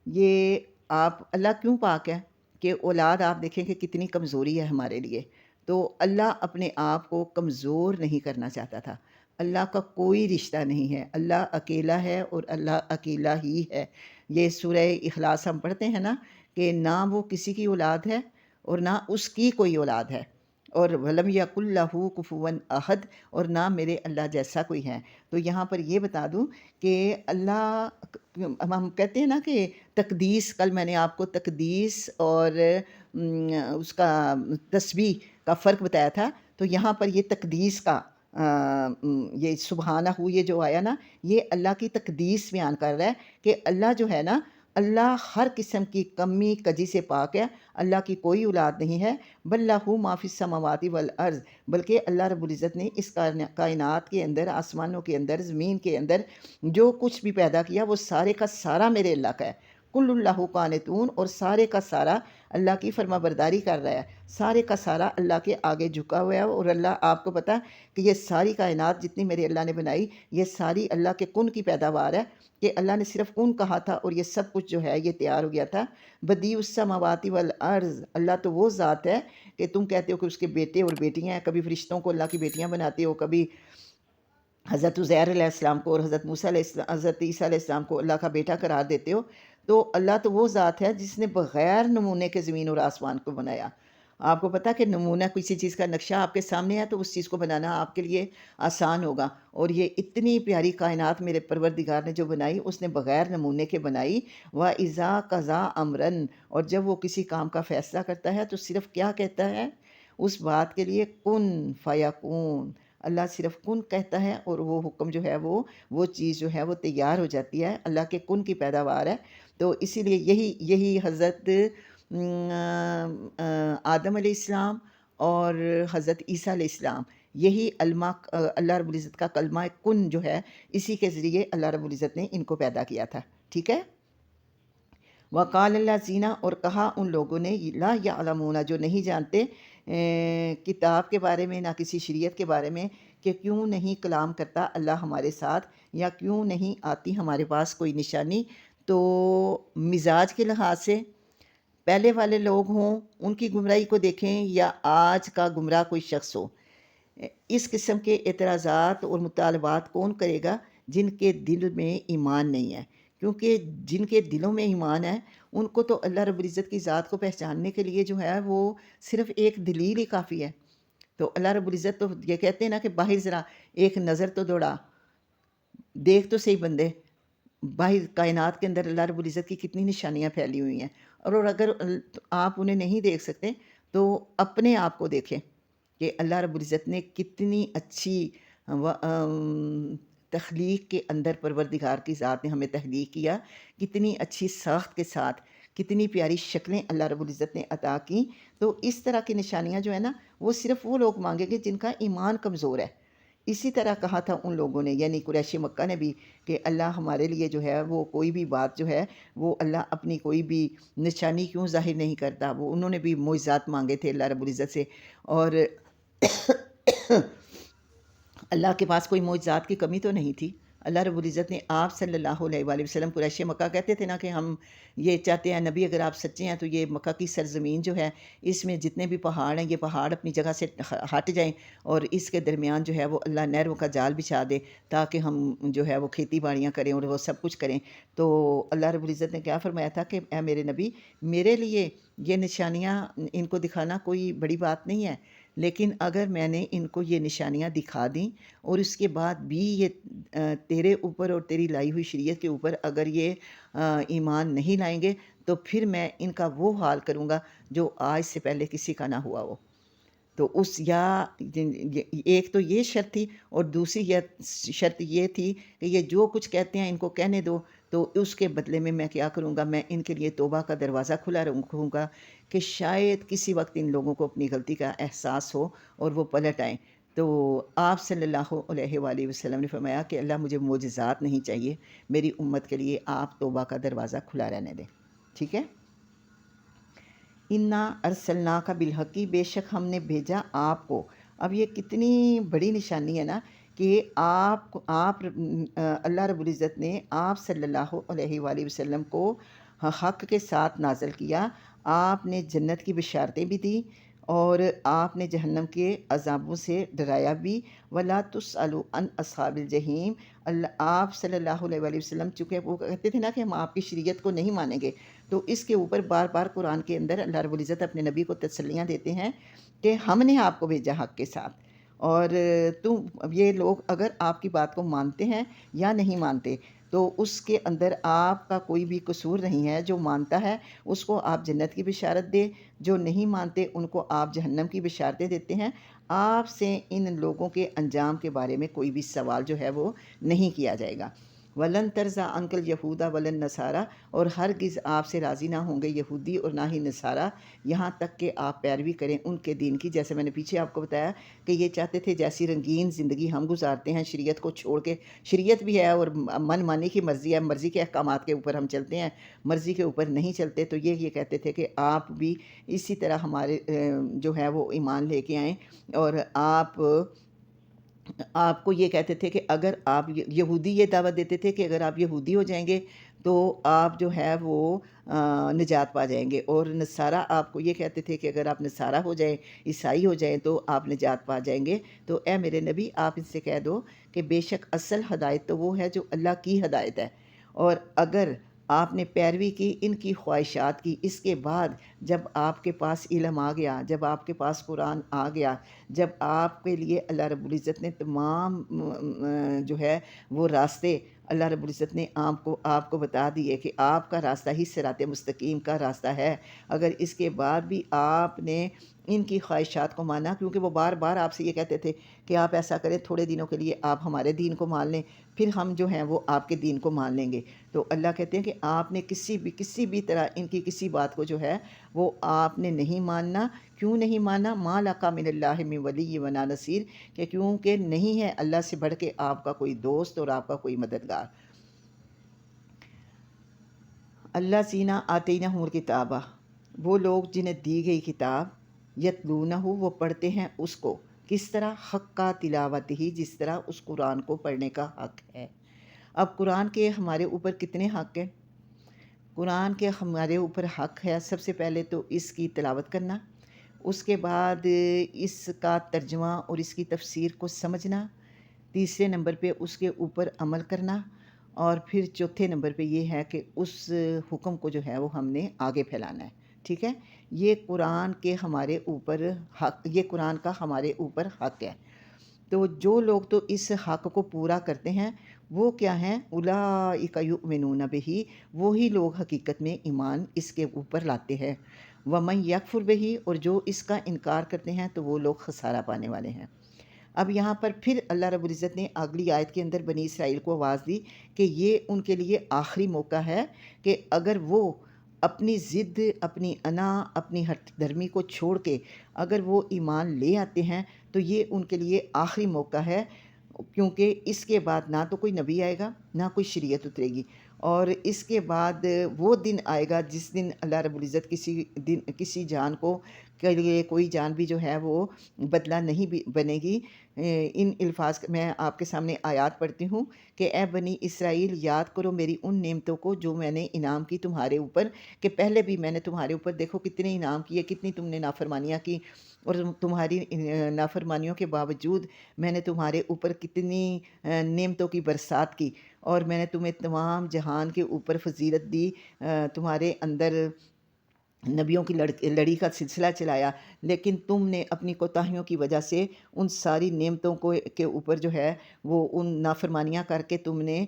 یہ اللہ کیوں پاک ہے؟ کہ اولاد آپ دیکھیں کہ کتنی کمزوری ہے ہمارے لیے، تو اللہ اپنے آپ کو کمزور نہیں کرنا چاہتا تھا۔ اللہ کا کوئی رشتہ نہیں ہے، اللہ اکیلا ہے اور اللہ اکیلا ہی ہے۔ یہ سورہ اخلاص ہم پڑھتے ہیں نا، کہ نہ وہ کسی کی اولاد ہے اور نہ اس کی کوئی اولاد ہے، اور وَلَمْ يَكُنْ لَهُ كُفُوًا أَحَدٌ، اور نہ میرے اللہ جیسا کوئی ہے۔ تو یہاں پر یہ بتا دوں کہ اللہ، ہم کہتے ہیں نا کہ تقدیس، کل میں نے آپ کو تقدیس اور اس کا تسبیح کا فرق بتایا تھا، تو یہاں پر یہ تقدیس کا یہ سبحانہ یہ جو آیا نا، یہ اللہ کی تقدیس بیان کر رہا ہے کہ اللہ جو ہے نا، اللہ ہر قسم کی کمی کجی سے پاک ہے، اللہ کی کوئی اولاد نہیں ہے۔ بل لہ ما فی السماوات والارض، بلکہ اللہ رب العزت نے اس کائنات کے اندر، آسمانوں کے اندر، زمین کے اندر جو کچھ بھی پیدا کیا وہ سارے کا سارا میرے اللہ کا ہے۔ کل اللہ قانتون، اور سارے کا سارا اللہ کی فرما برداری کر رہا ہے، سارے کا سارا اللہ کے آگے جھکا ہوا ہے۔ اور اللہ، آپ کو پتہ کہ یہ ساری کائنات جتنی میرے اللہ نے بنائی، یہ ساری اللہ کے کن کی پیداوار ہے، کہ اللہ نے صرف کن کہا تھا اور یہ سب کچھ جو ہے یہ تیار ہو گیا تھا۔ بدیع السماوات والارض، اللہ تو وہ ذات ہے کہ تم کہتے ہو کہ اس کے بیٹے اور بیٹیاں ہیں، کبھی فرشتوں کو اللہ کی بیٹیاں بناتے ہو، کبھی حضرت عزیر علیہ السلام کو اور حضرت عیسیٰ علیہ السلام کو اللہ کا بیٹا قرار دیتے ہو۔ تو اللہ تو وہ ذات ہے جس نے بغیر نمونے کے زمین اور آسمان کو بنایا۔ آپ کو پتہ کہ نمونہ کسی چیز کا نقشہ آپ کے سامنے ہے تو اس چیز کو بنانا آپ کے لیے آسان ہوگا، اور یہ اتنی پیاری کائنات میرے پروردگار نے جو بنائی، اس نے بغیر نمونے کے بنائی۔ وَإِذَا قَضَىٰ أَمْرًا، اور جب وہ کسی کام کا فیصلہ کرتا ہے تو صرف کیا کہتا ہے؟ اس بات کے لیے کن فیکون، اللہ صرف کن کہتا ہے اور وہ حکم جو ہے وہ چیز جو ہے وہ تیار ہو جاتی ہے، اللہ کے کن کی پیداوار ہے۔ تو اسی لیے یہی حضرت آدم علیہ السلام اور حضرت عیسیٰ علیہ السلام، یہی اللہ رب العزت کا کلمہ کن جو ہے، اسی کے ذریعے اللہ رب العزت نے ان کو پیدا کیا تھا، ٹھیک ہے۔ وقال اللہ زینہ، اور کہا ان لوگوں نے، لا یعلمون، جو نہیں جانتے کتاب کے بارے میں، نہ کسی شریعت کے بارے میں، کہ کیوں نہیں کلام کرتا اللہ ہمارے ساتھ، یا کیوں نہیں آتی ہمارے پاس کوئی نشانی۔ تو مزاج کے لحاظ سے پہلے والے لوگ ہوں، ان کی گمراہی کو دیکھیں، یا آج کا گمراہ کوئی شخص ہو، اس قسم کے اعتراضات اور مطالبات کون کرے گا؟ جن کے دل میں ایمان نہیں ہے، کیونکہ جن کے دلوں میں ایمان ہے ان کو تو اللہ رب العزت کی ذات کو پہچاننے کے لیے جو ہے وہ صرف ایک دلیل ہی کافی ہے۔ تو اللہ رب العزت تو یہ کہتے ہیں نا کہ باہر ذرا ایک نظر تو دوڑا، دیکھ تو صحیح بندے، باہر کائنات کے اندر اللہ رب العزت کی کتنی نشانیاں پھیلی ہوئی ہیں، اور اگر آپ انہیں نہیں دیکھ سکتے تو اپنے آپ کو دیکھیں کہ اللہ رب العزت نے کتنی اچھی تخلیق کے اندر پروردگار کی ذات نے ہمیں تخلیق کیا، کتنی اچھی ساخت کے ساتھ، کتنی پیاری شکلیں اللہ رب العزت نے عطا کی۔ تو اس طرح کی نشانیاں جو ہے نا، وہ صرف وہ لوگ مانگیں گے جن کا ایمان کمزور ہے۔ اسی طرح کہا تھا ان لوگوں نے، یعنی قریش مکہ نے بھی، کہ اللہ ہمارے لیے جو ہے وہ کوئی بھی بات جو ہے وہ اللہ اپنی کوئی بھی نشانی کیوں ظاہر نہیں کرتا۔ وہ انہوں نے بھی معجزات مانگے تھے اللہ رب العزت سے، اور اللہ کے پاس کوئی معجزات کی کمی تو نہیں تھی۔ اللہ رب العزت نے آپ صلی اللہ علیہ وآلہ وسلم، قریش مکہ کہتے تھے نا کہ ہم یہ چاہتے ہیں نبی اگر آپ سچے ہیں تو یہ مکہ کی سرزمین جو ہے، اس میں جتنے بھی پہاڑ ہیں، یہ پہاڑ اپنی جگہ سے ہٹ جائیں، اور اس کے درمیان جو ہے وہ اللہ نہروں کا جال بچھا دے، تاکہ ہم جو ہے وہ کھیتی باڑیاں کریں اور وہ سب کچھ کریں۔ تو اللہ رب العزت نے کیا فرمایا تھا کہ اے میرے نبی، میرے لیے یہ نشانیاں ان کو دکھانا کوئی بڑی بات نہیں ہے، لیکن اگر میں نے ان کو یہ نشانیاں دکھا دیں اور اس کے بعد بھی یہ تیرے اوپر اور تیری لائی ہوئی شریعت کے اوپر اگر یہ ایمان نہیں لائیں گے، تو پھر میں ان کا وہ حال کروں گا جو آج سے پہلے کسی کا نہ ہوا ہو۔ تو ایک تو یہ شرط تھی، اور دوسری شرط یہ تھی کہ یہ جو کچھ کہتے ہیں ان کو کہنے دو، تو اس کے بدلے میں کیا کروں گا؟ میں ان کے لیے توبہ کا دروازہ کھلا رکھوں گا، کہ شاید کسی وقت ان لوگوں کو اپنی غلطی کا احساس ہو اور وہ پلٹ آئیں۔ تو آپ صلی اللہ علیہ وآلہ وسلم نے فرمایا کہ اللہ مجھے معجزات نہیں چاہیے، میری امت کے لیے آپ توبہ کا دروازہ کھلا رہنے دیں، ٹھیک ہے۔ انا ارسلناک بالحق، بے شک ہم نے بھیجا آپ کو۔ اب یہ کتنی بڑی نشانی ہے نا کہ آپ اللہ رب العزت نے آپ صلی اللہ علیہ وآلہ وسلم کو حق کے ساتھ نازل کیا۔ آپ نے جنت کی بشارتیں بھی دی، اور آپ نے جہنم کے عذابوں سے ڈرایا بھی۔ ولا تسألوا عن اصحاب الجحیم، آپ صلی اللہ علیہ وآلہ وسلم، چونکہ وہ کہتے تھے نا کہ ہم آپ کی شریعت کو نہیں مانیں گے، تو اس کے اوپر بار بار قرآن کے اندر اللہ رب العزت اپنے نبی کو تسلیاں دیتے ہیں کہ ہم نے آپ کو بھیجا حق کے ساتھ، اور یہ لوگ اگر آپ کی بات کو مانتے ہیں یا نہیں مانتے تو اس کے اندر آپ کا کوئی بھی قصور نہیں ہے۔ جو مانتا ہے اس کو آپ جنت کی بشارت دیں، جو نہیں مانتے ان کو آپ جہنم کی بشارتیں دیتے ہیں۔ آپ سے ان لوگوں کے انجام کے بارے میں کوئی بھی سوال جو ہے وہ نہیں کیا جائے گا۔ ولن ترضیٰ عنک الیہود ولن نصارا، اور ہرگز آپ سے راضی نہ ہوں گے یہودی اور نہ ہی نصارہ، یہاں تک کہ آپ پیروی کریں ان کے دین کی۔ جیسے میں نے پیچھے آپ کو بتایا کہ یہ چاہتے تھے جیسی رنگین زندگی ہم گزارتے ہیں شریعت کو چھوڑ کے، شریعت بھی ہے اور من مانی کی مرضی ہے، مرضی کے احکامات کے اوپر ہم چلتے ہیں، مرضی کے اوپر نہیں چلتے، تو یہ کہتے تھے کہ آپ بھی اسی طرح ہمارے جو ہے وہ ایمان لے کے آئیں، اور آپ کو یہ کہتے تھے کہ اگر آپ یہودی یہ دعوت دیتے تھے کہ اگر آپ یہودی ہو جائیں گے تو آپ جو ہے وہ نجات پا جائیں گے، اور نصارہ آپ کو یہ کہتے تھے کہ اگر آپ نصارہ ہو جائیں، عیسائی ہو جائیں تو آپ نجات پا جائیں گے۔ تو اے میرے نبی، آپ ان سے کہہ دو کہ بے شک اصل ہدایت تو وہ ہے جو اللہ کی ہدایت ہے، اور اگر آپ نے پیروی کی ان کی خواہشات کی، اس کے بعد جب آپ کے پاس علم آ گیا، جب آپ کے پاس قرآن آ گیا، جب آپ کے لیے اللہ رب العزت نے تمام جو ہے وہ راستے اللہ رب العزت نے آپ کو بتا دیے کہ آپ کا راستہ ہی صراط مستقیم کا راستہ ہے، اگر اس کے بعد بھی آپ نے ان کی خواہشات کو ماننا، کیونکہ وہ بار بار آپ سے یہ کہتے تھے کہ آپ ایسا کریں، تھوڑے دنوں کے لیے آپ ہمارے دین کو مان لیں، پھر ہم جو ہیں وہ آپ کے دین کو مان لیں گے۔ تو اللہ کہتے ہیں کہ آپ نے کسی بھی طرح ان کی کسی بات کو جو ہے وہ آپ نے نہیں ماننا۔ کیوں نہیں ماننا؟ ما لک من اللہ من ولی ولا نصیر، کہ کیونکہ نہیں ہے اللہ سے بڑھ کے آپ کا کوئی دوست اور آپ کا کوئی مددگار۔ اللہ زینہ آتینہم الکتابہ، وہ لوگ جنہیں دی گئی کتاب، یتلونہ، وہ پڑھتے ہیں اس کو، کس طرح؟ حق کا تلاوت ہی، جس طرح اس قرآن کو پڑھنے کا حق ہے۔ اب قرآن کے ہمارے اوپر کتنے حق ہیں؟ قرآن کے ہمارے اوپر حق ہے سب سے پہلے تو اس کی تلاوت کرنا، اس کے بعد اس کا ترجمہ اور اس کی تفسیر کو سمجھنا، تیسرے نمبر پہ اس کے اوپر عمل کرنا، اور پھر چوتھے نمبر پہ یہ ہے کہ اس حکم کو جو ہے وہ ہم نے آگے پھیلانا ہے۔ ٹھیک ہے، یہ قرآن کے ہمارے اوپر حق، یہ قرآن کا ہمارے اوپر حق ہے۔ تو جو لوگ تو اس حق کو پورا کرتے ہیں وہ کیا ہیں؟ اولئک یؤمنون بہ، وہی لوگ حقیقت میں ایمان اس کے اوپر لاتے ہیں۔ ومن یکفر بہ، اور جو اس کا انکار کرتے ہیں تو وہ لوگ خسارہ پانے والے ہیں۔ اب یہاں پر پھر اللہ رب العزت نے اگلی آیت کے اندر بنی اسرائیل کو آواز دی کہ یہ ان کے لیے آخری موقع ہے کہ اگر وہ اپنی ضد، اپنی انا، اپنی ہٹ دھرمی کو چھوڑ کے اگر وہ ایمان لے آتے ہیں تو یہ ان کے لیے آخری موقع ہے، کیونکہ اس کے بعد نہ تو کوئی نبی آئے گا، نہ کوئی شریعت اترے گی، اور اس کے بعد وہ دن آئے گا جس دن اللہ رب العزت کسی جان کو کے لیے کوئی جان بھی جو ہے وہ بدلہ نہیں بنے گی۔ ان الفاظ میں آپ کے سامنے آیات پڑھتی ہوں کہ اے بنی اسرائیل، یاد کرو میری ان نعمتوں کو جو میں نے انعام کی تمہارے اوپر، کہ پہلے بھی میں نے تمہارے اوپر دیکھو کتنے انعام کیے، کتنی تم نے نافرمانیاں کی، اور تمہاری نافرمانیوں کے باوجود میں نے تمہارے اوپر کتنی نعمتوں کی برسات کی، اور میں نے تمہیں تمام جہان کے اوپر فضیلت دی، تمہارے اندر نبیوں کی لڑی کا سلسلہ چلایا، لیکن تم نے اپنی کوتاہیوں کی وجہ سے ان ساری نعمتوں کے اوپر جو ہے وہ ان نافرمانیاں کر کے تم نے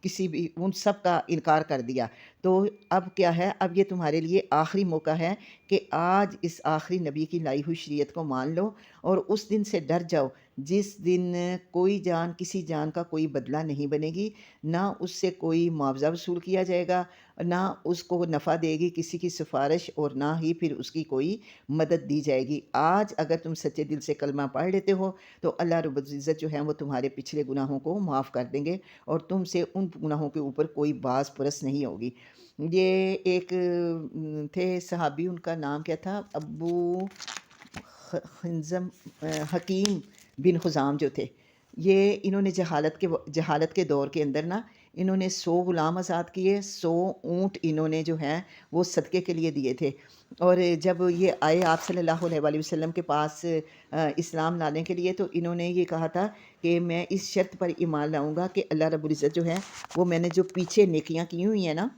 کسی بھی ان سب کا انکار کر دیا۔ تو اب کیا ہے؟ اب یہ تمہارے لیے آخری موقع ہے کہ آج اس آخری نبی کی لائی ہوئی شریعت کو مان لو، اور اس دن سے ڈر جاؤ جس دن کوئی جان کسی جان کا کوئی بدلہ نہیں بنے گی، نہ اس سے کوئی معاوضہ وصول کیا جائے گا، نہ اس کو نفع دے گی کسی کی سفارش، اور نہ ہی پھر اس کی کوئی مدد دی جائے گی۔ آج اگر تم سچے دل سے کلمہ پڑھ لیتے ہو تو اللہ رب العزت جو ہے وہ تمہارے پچھلے گناہوں کو معاف کر دیں گے، اور تم سے ان گناہوں کے اوپر کوئی باز پرس نہیں ہوگی۔ یہ ایک تھے صحابی، ان کا نام کیا تھا؟ ابو خنزم، حکیم بن خزام جو تھے، یہ انہوں نے جہالت کے دور کے اندر نا انہوں نے 100 غلام آزاد کیے، 100 اونٹ انہوں نے جو ہیں وہ صدقے کے لیے دیے تھے، اور جب یہ آئے آپ صلی اللہ علیہ وآلہ وسلم کے پاس اسلام لانے کے لیے تو انہوں نے یہ کہا تھا کہ میں اس شرط پر ایمان لاؤں گا کہ اللہ رب العزت جو ہے وہ میں نے جو پیچھے نیکیاں کی ہوئی ہیں نا،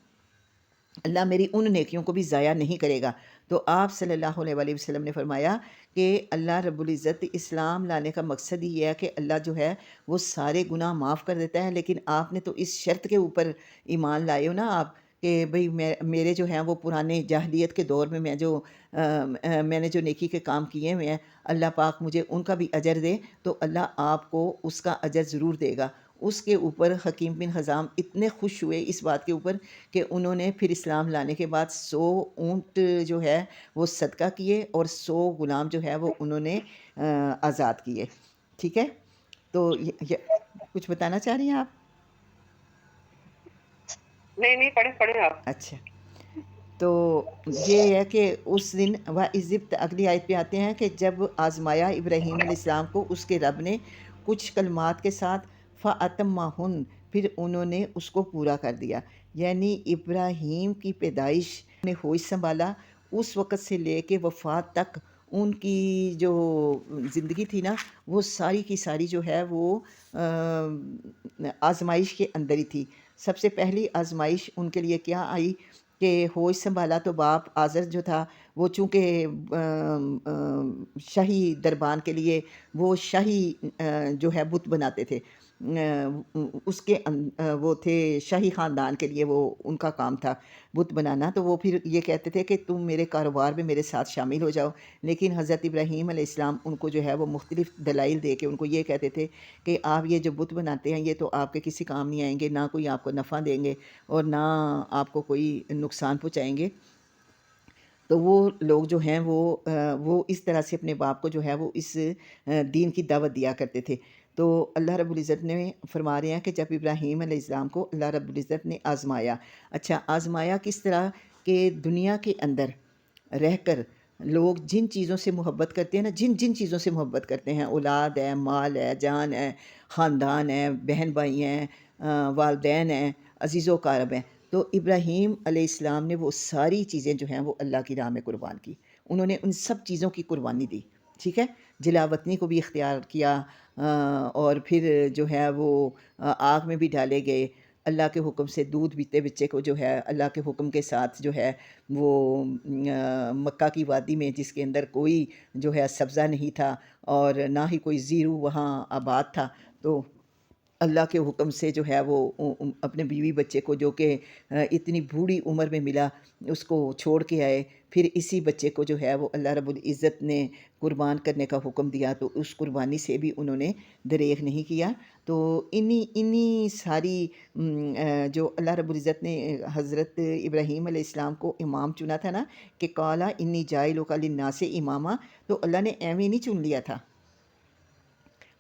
اللہ میری ان نیکیوں کو بھی ضائع نہیں کرے گا۔ تو آپ صلی اللہ علیہ وآلہ وسلم نے فرمایا کہ اللہ رب العزت اسلام لانے کا مقصد ہی یہ ہے کہ اللہ جو ہے وہ سارے گناہ معاف کر دیتا ہے، لیکن آپ نے تو اس شرط کے اوپر ایمان لائے ہو نا آپ، کہ بھئی میرے جو ہیں وہ پرانے جاہلیت کے دور میں میں نے جو نیکی کے کام کیے ہوئے ہیں، اللہ پاک مجھے ان کا بھی اجر دے، تو اللہ آپ کو اس کا اجر ضرور دے گا۔ اس کے اوپر حکیم بن حزام اتنے خوش ہوئے اس بات کے اوپر کہ انہوں نے پھر اسلام لانے کے بعد 100 اونٹ جو ہے وہ صدقہ کیے، اور 100 غلام جو ہے وہ انہوں نے آزاد کیے۔ ٹھیک ہے، تو کچھ بتانا چاہ رہی ہیں آپ؟ نہیں پڑھیں آپ۔ اچھا، تو یہ ہے کہ اس دن وَإِذِ، اگلی آیت پہ آتے ہیں کہ جب آزمایا ابراہیم علیہ السلام کو اس کے رب نے کچھ کلمات کے ساتھ، فَأَتَمَّهُنَّ، پھر انہوں نے اس کو پورا کر دیا، یعنی ابراہیم کی پیدائش نے ہوش سنبھالا اس وقت سے لے کے وفات تک ان کی جو زندگی تھی نا وہ ساری کی ساری جو ہے وہ آزمائش کے اندر ہی تھی۔ سب سے پہلی آزمائش ان کے لیے کیا آئی کہ ہوش سنبھالا تو باپ آزر جو تھا وہ چونکہ شاہی دربان کے لیے وہ شاہی جو ہے بت بناتے تھے، اس کے وہ تھے شاہی خاندان کے لیے، وہ ان کا کام تھا بت بنانا، تو وہ پھر یہ کہتے تھے کہ تم میرے کاروبار میں میرے ساتھ شامل ہو جاؤ۔ لیکن حضرت ابراہیم علیہ السلام ان کو جو ہے وہ مختلف دلائل دے کے ان کو یہ کہتے تھے کہ آپ یہ جو بت بناتے ہیں یہ تو آپ کے کسی کام نہیں آئیں گے، نہ کوئی آپ کو نفع دیں گے اور نہ آپ کو کوئی نقصان پہنچائیں گے۔ تو وہ لوگ جو ہیں وہ اس طرح سے اپنے باپ کو جو ہے وہ اس دین کی دعوت دیا کرتے تھے۔ تو اللہ رب العزت نے فرما رہے ہیں کہ جب ابراہیم علیہ السلام کو اللہ رب العزت نے آزمایا، اچھا آزمایا کس طرح کہ دنیا کے اندر رہ کر لوگ جن چیزوں سے محبت کرتے ہیں نا، جن چیزوں سے محبت کرتے ہیں، اولاد ہے، مال ہے، جان ہے، خاندان ہے، بہن بھائی ہیں، والدین ہیں، عزیز و اقارب ہیں، تو ابراہیم علیہ السلام نے وہ ساری چیزیں جو ہیں وہ اللہ کی راہ میں قربان کی۔ انہوں نے ان سب چیزوں کی قربانی دی، ٹھیک ہے، جلا وطنی کو بھی اختیار کیا، اور پھر جو ہے وہ آگ میں بھی ڈالے گئے، اللہ کے حکم سے دودھ پیتے بچے کو جو ہے اللہ کے حکم کے ساتھ جو ہے وہ مکہ کی وادی میں، جس کے اندر کوئی جو ہے سبزہ نہیں تھا اور نہ ہی کوئی زیرو وہاں آباد تھا، تو اللہ کے حکم سے جو ہے وہ اپنے بیوی بچے کو، جو کہ اتنی بوڑھی عمر میں ملا، اس کو چھوڑ کے آئے، پھر اسی بچے کو جو ہے وہ اللہ رب العزت نے قربان کرنے کا حکم دیا، تو اس قربانی سے بھی انہوں نے دریغ نہیں کیا۔ تو انہی ساری جو اللہ رب العزت نے حضرت ابراہیم علیہ السلام کو امام چنا تھا نا، کہ قالا انی جاعلک للناس اماما، تو اللہ نے ایویں نہیں چن لیا تھا۔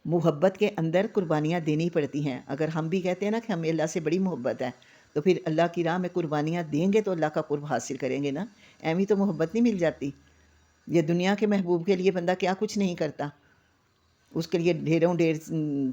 محبت کے اندر قربانیاں دینی پڑتی ہیں۔ اگر ہم بھی کہتے ہیں نا کہ ہمیں اللہ سے بڑی محبت ہے، تو پھر اللہ کی راہ میں قربانیاں دیں گے تو اللہ کا قرب حاصل کریں گے نا، ایویں تو محبت نہیں مل جاتی۔ یہ دنیا کے محبوب کے لیے بندہ کیا کچھ نہیں کرتا، اس کے لیے ڈھیروں ڈھیر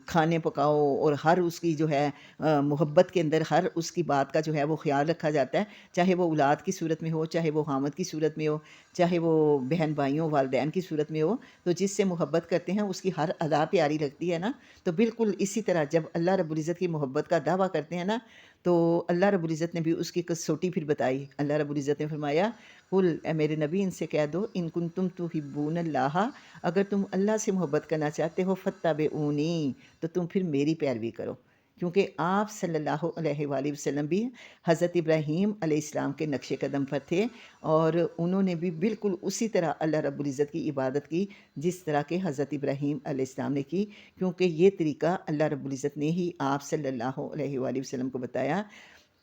کھانے پکاؤ، اور ہر اس کی جو ہے محبت کے اندر ہر اس کی بات کا جو ہے وہ خیال رکھا جاتا ہے، چاہے وہ اولاد کی صورت میں ہو، چاہے وہ حامد کی صورت میں ہو، چاہے وہ بہن بھائیوں والدین کی صورت میں ہو، تو جس سے محبت کرتے ہیں اس کی ہر ادا پیاری لگتی ہے نا۔ تو بالکل اسی طرح جب اللہ رب العزت کی محبت کا دعویٰ کرتے ہیں نا، تو اللہ رب العزت نے بھی اس کی کسوٹی پھر بتائی۔ اللہ رب العزت نے فرمایا، قل، اے میرے نبی ان سے کہہ دو، ان کنتم تحبون اللہ، اگر تم اللہ سے محبت کرنا چاہتے ہو، فاتبعونی، تو تم پھر میری پیروی کرو، کیونکہ آپ صلی اللہ علیہ وآلہ وسلم بھی حضرت ابراہیم علیہ السلام کے نقش قدم پر تھے، اور انہوں نے بھی بالکل اسی طرح اللہ رب العزت کی عبادت کی جس طرح کہ حضرت ابراہیم علیہ السلام نے کی، کیونکہ یہ طریقہ اللہ رب العزت نے ہی آپ صلی اللہ علیہ وآلہ وسلم کو بتایا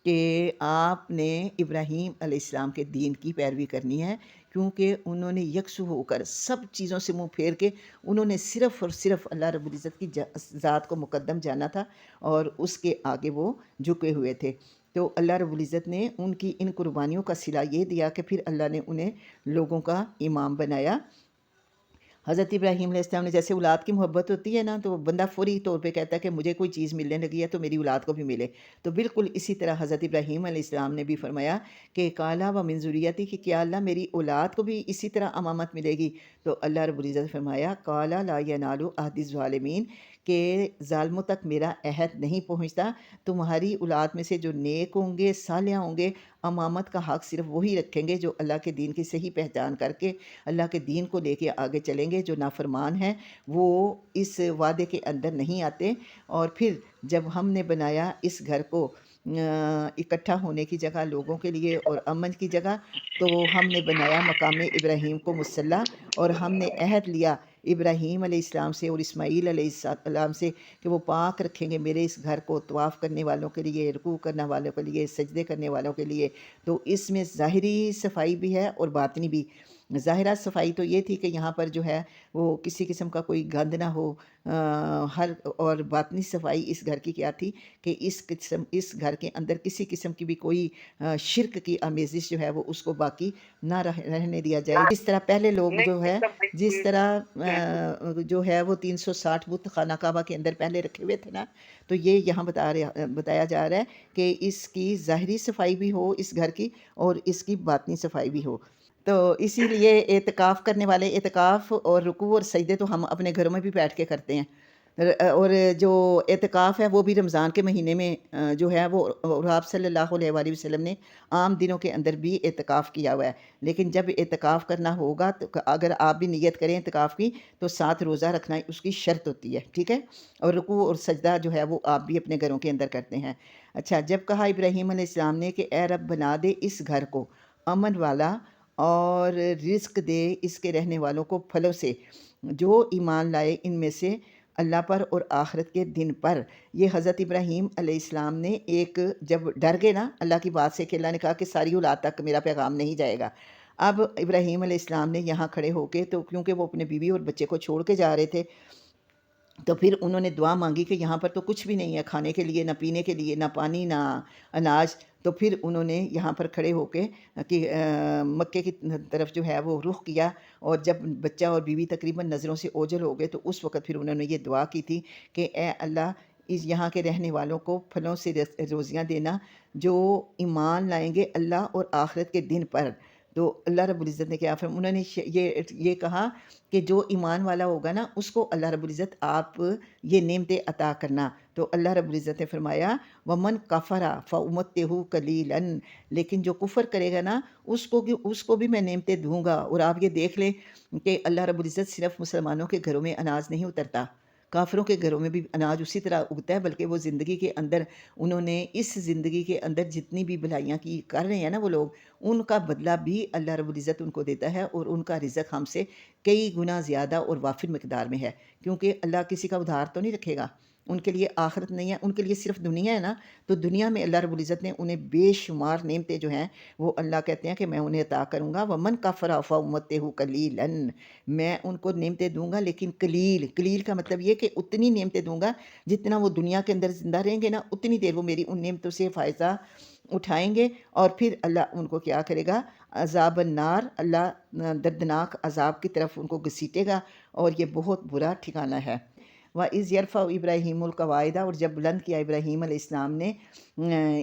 کہ آپ نے ابراہیم علیہ السلام کے دین کی پیروی کرنی ہے، کیونکہ انہوں نے یکسو ہو کر سب چیزوں سے منہ پھیر کے انہوں نے صرف اور صرف اللہ رب العزت کی ذات کو مقدم جانا تھا، اور اس کے آگے وہ جھکے ہوئے تھے۔ تو اللہ رب العزت نے ان کی ان قربانیوں کا صلہ یہ دیا کہ پھر اللہ نے انہیں لوگوں کا امام بنایا۔ حضرت ابراہیم علیہ السلام نے، جیسے اولاد کی محبت ہوتی ہے نا، تو بندہ فوری طور پہ کہتا ہے کہ مجھے کوئی چیز ملنے لگی ہے تو میری اولاد کو بھی ملے، تو بالکل اسی طرح حضرت ابراہیم علیہ السلام نے بھی فرمایا کہ کالا و من ذریتی، کہ کیا اللہ میری اولاد کو بھی اسی طرح امامت ملے گی؟ تو اللہ رب العزت نے فرمایا، کالا لا ینال عہد الظالمین، کہ ظالموں تک میرا عہد نہیں پہنچتا، تمہاری اولاد میں سے جو نیک ہوں گے، صالح ہوں گے، امامت کا حق صرف وہی رکھیں گے جو اللہ کے دین کی صحیح پہچان کر کے اللہ کے دین کو لے کے آگے چلیں گے۔ جو نافرمان ہیں وہ اس وعدے کے اندر نہیں آتے۔ اور پھر جب ہم نے بنایا اس گھر کو اکٹھا ہونے کی جگہ لوگوں کے لیے اور امن کی جگہ، تو ہم نے بنایا مقام ابراہیم کو مصلی، اور ہم نے عہد لیا ابراہیم علیہ السلام سے اور اسماعیل علیہ السلام سے کہ وہ پاک رکھیں گے میرے اس گھر کو، طواف کرنے والوں کے لیے، رکوع کرنے والوں کے لیے، سجدے کرنے والوں کے لیے۔ تو اس میں ظاہری صفائی بھی ہے اور باطنی بھی۔ ظاہرہ صفائی تو یہ تھی کہ یہاں پر جو ہے وہ کسی قسم کا کوئی گند نہ ہو، اور باطنی صفائی اس گھر کی کیا تھی کہ اس گھر کے اندر کسی قسم کی بھی کوئی شرک کی آمیزش جو ہے وہ اس کو باقی نہ رہنے دیا جائے۔ جس طرح پہلے لوگ جو ہے، جس طرح جو ہے وہ 360 بت خانہ کعبہ کے اندر پہلے رکھے ہوئے تھے نا، تو یہ یہاں بتایا جا رہا ہے کہ اس کی ظاہری صفائی بھی ہو اس گھر کی، اور اس کی باطنی صفائی بھی ہو۔ تو اسی لیے اعتکاف کرنے والے اعتکاف اور رکوع اور سجدے تو ہم اپنے گھروں میں بھی بیٹھ کے کرتے ہیں، اور جو اعتکاف ہے وہ بھی رمضان کے مہینے میں جو ہے وہ، اور آپ صلی اللہ علیہ وآلہ وسلم نے عام دنوں کے اندر بھی اعتکاف کیا ہوا ہے، لیکن جب اعتکاف کرنا ہوگا تو اگر آپ بھی نیت کریں اعتکاف کی تو 7 روزہ رکھنا اس کی شرط ہوتی ہے، ٹھیک ہے، اور رکوع اور سجدہ جو ہے وہ آپ بھی اپنے گھروں کے اندر کرتے ہیں۔ اچھا، جب کہا ابراہیم علیہ السلام نے کہ اے رب بنا دے اس گھر کو امن والا اور رزق دے اس کے رہنے والوں کو پھلوں سے، جو ایمان لائے ان میں سے اللہ پر اور آخرت کے دن پر۔ یہ حضرت ابراہیم علیہ السلام نے ایک، جب ڈر گئے نا اللہ کی بات سے کہ اللہ نے کہا کہ ساری اولاد تک میرا پیغام نہیں جائے گا، اب ابراہیم علیہ السلام نے یہاں کھڑے ہو کے، تو کیونکہ وہ اپنے بیوی اور بچے کو چھوڑ کے جا رہے تھے، تو پھر انہوں نے دعا مانگی کہ یہاں پر تو کچھ بھی نہیں ہے کھانے کے لیے، نہ پینے کے لیے، نہ پانی، نہ اناج، تو پھر انہوں نے یہاں پر کھڑے ہو کے کہ مکے کی طرف جو ہے وہ رخ کیا، اور جب بچہ اور بیوی تقریباً نظروں سے اوجھل ہو گئے تو اس وقت پھر انہوں نے یہ دعا کی تھی کہ اے اللہ اس یہاں کے رہنے والوں کو پھلوں سے روزیاں دینا جو ایمان لائیں گے اللہ اور آخرت کے دن پر۔ تو اللہ رب العزت نے کیا فرمایا، انہوں نے یہ کہا کہ جو ایمان والا ہوگا نا اس کو اللہ رب العزت آپ یہ نعمتیں عطا کرنا۔ تو اللہ رب العزت نے فرمایا ومن کفرا فامتہ قلیلا، لیکن جو کفر کرے گا نا اس کو بھی میں نعمتیں دوں گا۔ اور آپ یہ دیکھ لیں کہ اللہ رب العزت صرف مسلمانوں کے گھروں میں اناج نہیں اترتا، کافروں کے گھروں میں بھی اناج اسی طرح اگتا ہے، بلکہ وہ زندگی کے اندر انہوں نے اس زندگی کے اندر جتنی بھی بھلائیاں کی کر رہے ہیں نا وہ لوگ، ان کا بدلہ بھی اللہ رب العزت ان کو دیتا ہے، اور ان کا رزق ہم سے کئی گنا زیادہ اور وافر مقدار میں ہے، کیونکہ اللہ کسی کا ادھار تو نہیں رکھے گا، ان کے لیے آخرت نہیں ہے، ان کے لیے صرف دنیا ہے نا، تو دنیا میں اللہ رب العزت نے انہیں بے شمار نعمتیں جو ہیں وہ اللہ کہتے ہیں کہ میں انہیں عطا کروں گا۔ ومن کفر فامتہ قلیلا، میں ان کو نعمتیں دوں گا لیکن قلیل کا مطلب یہ کہ اتنی نعمتیں دوں گا جتنا وہ دنیا کے اندر زندہ رہیں گے نا اتنی دیر وہ میری ان نعمتوں سے فائدہ اٹھائیں گے، اور پھر اللہ ان کو کیا کرے گا، عذاب النار، اللہ دردناک عذاب کی طرف ان کو گھسیٹے گا، اور یہ بہت برا ٹھکانہ ہے۔ وَإِذْ يَرْفَعُ إِبْرَاهِيمُ الْقَوَاعِدَ، اور جب بلند کیا ابراہیم علیہ السلام نے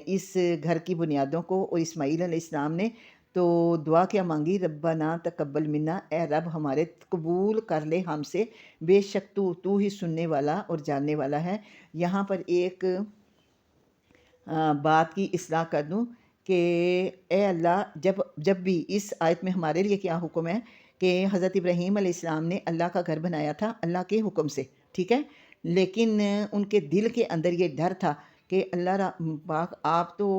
اس گھر کی بنیادوں کو، اور اسماعیل علیہ السلام نے تو دعا کیا مانگی، ربنا تقبل منا، اے رب ہمارے قبول کر لے ہم سے، بے شک تو ہی سننے والا اور جاننے والا ہے۔ یہاں پر ایک بات کی اصلاح کر دوں کہ اے اللہ، جب بھی اس آیت میں ہمارے لیے کیا حکم ہے کہ حضرت ابراہیم علیہ السلام نے اللہ کا گھر بنایا تھا اللہ کے حکم سے، ٹھیک ہے، لیکن ان کے دل کے اندر یہ ڈر تھا کہ اللہ پاک آپ تو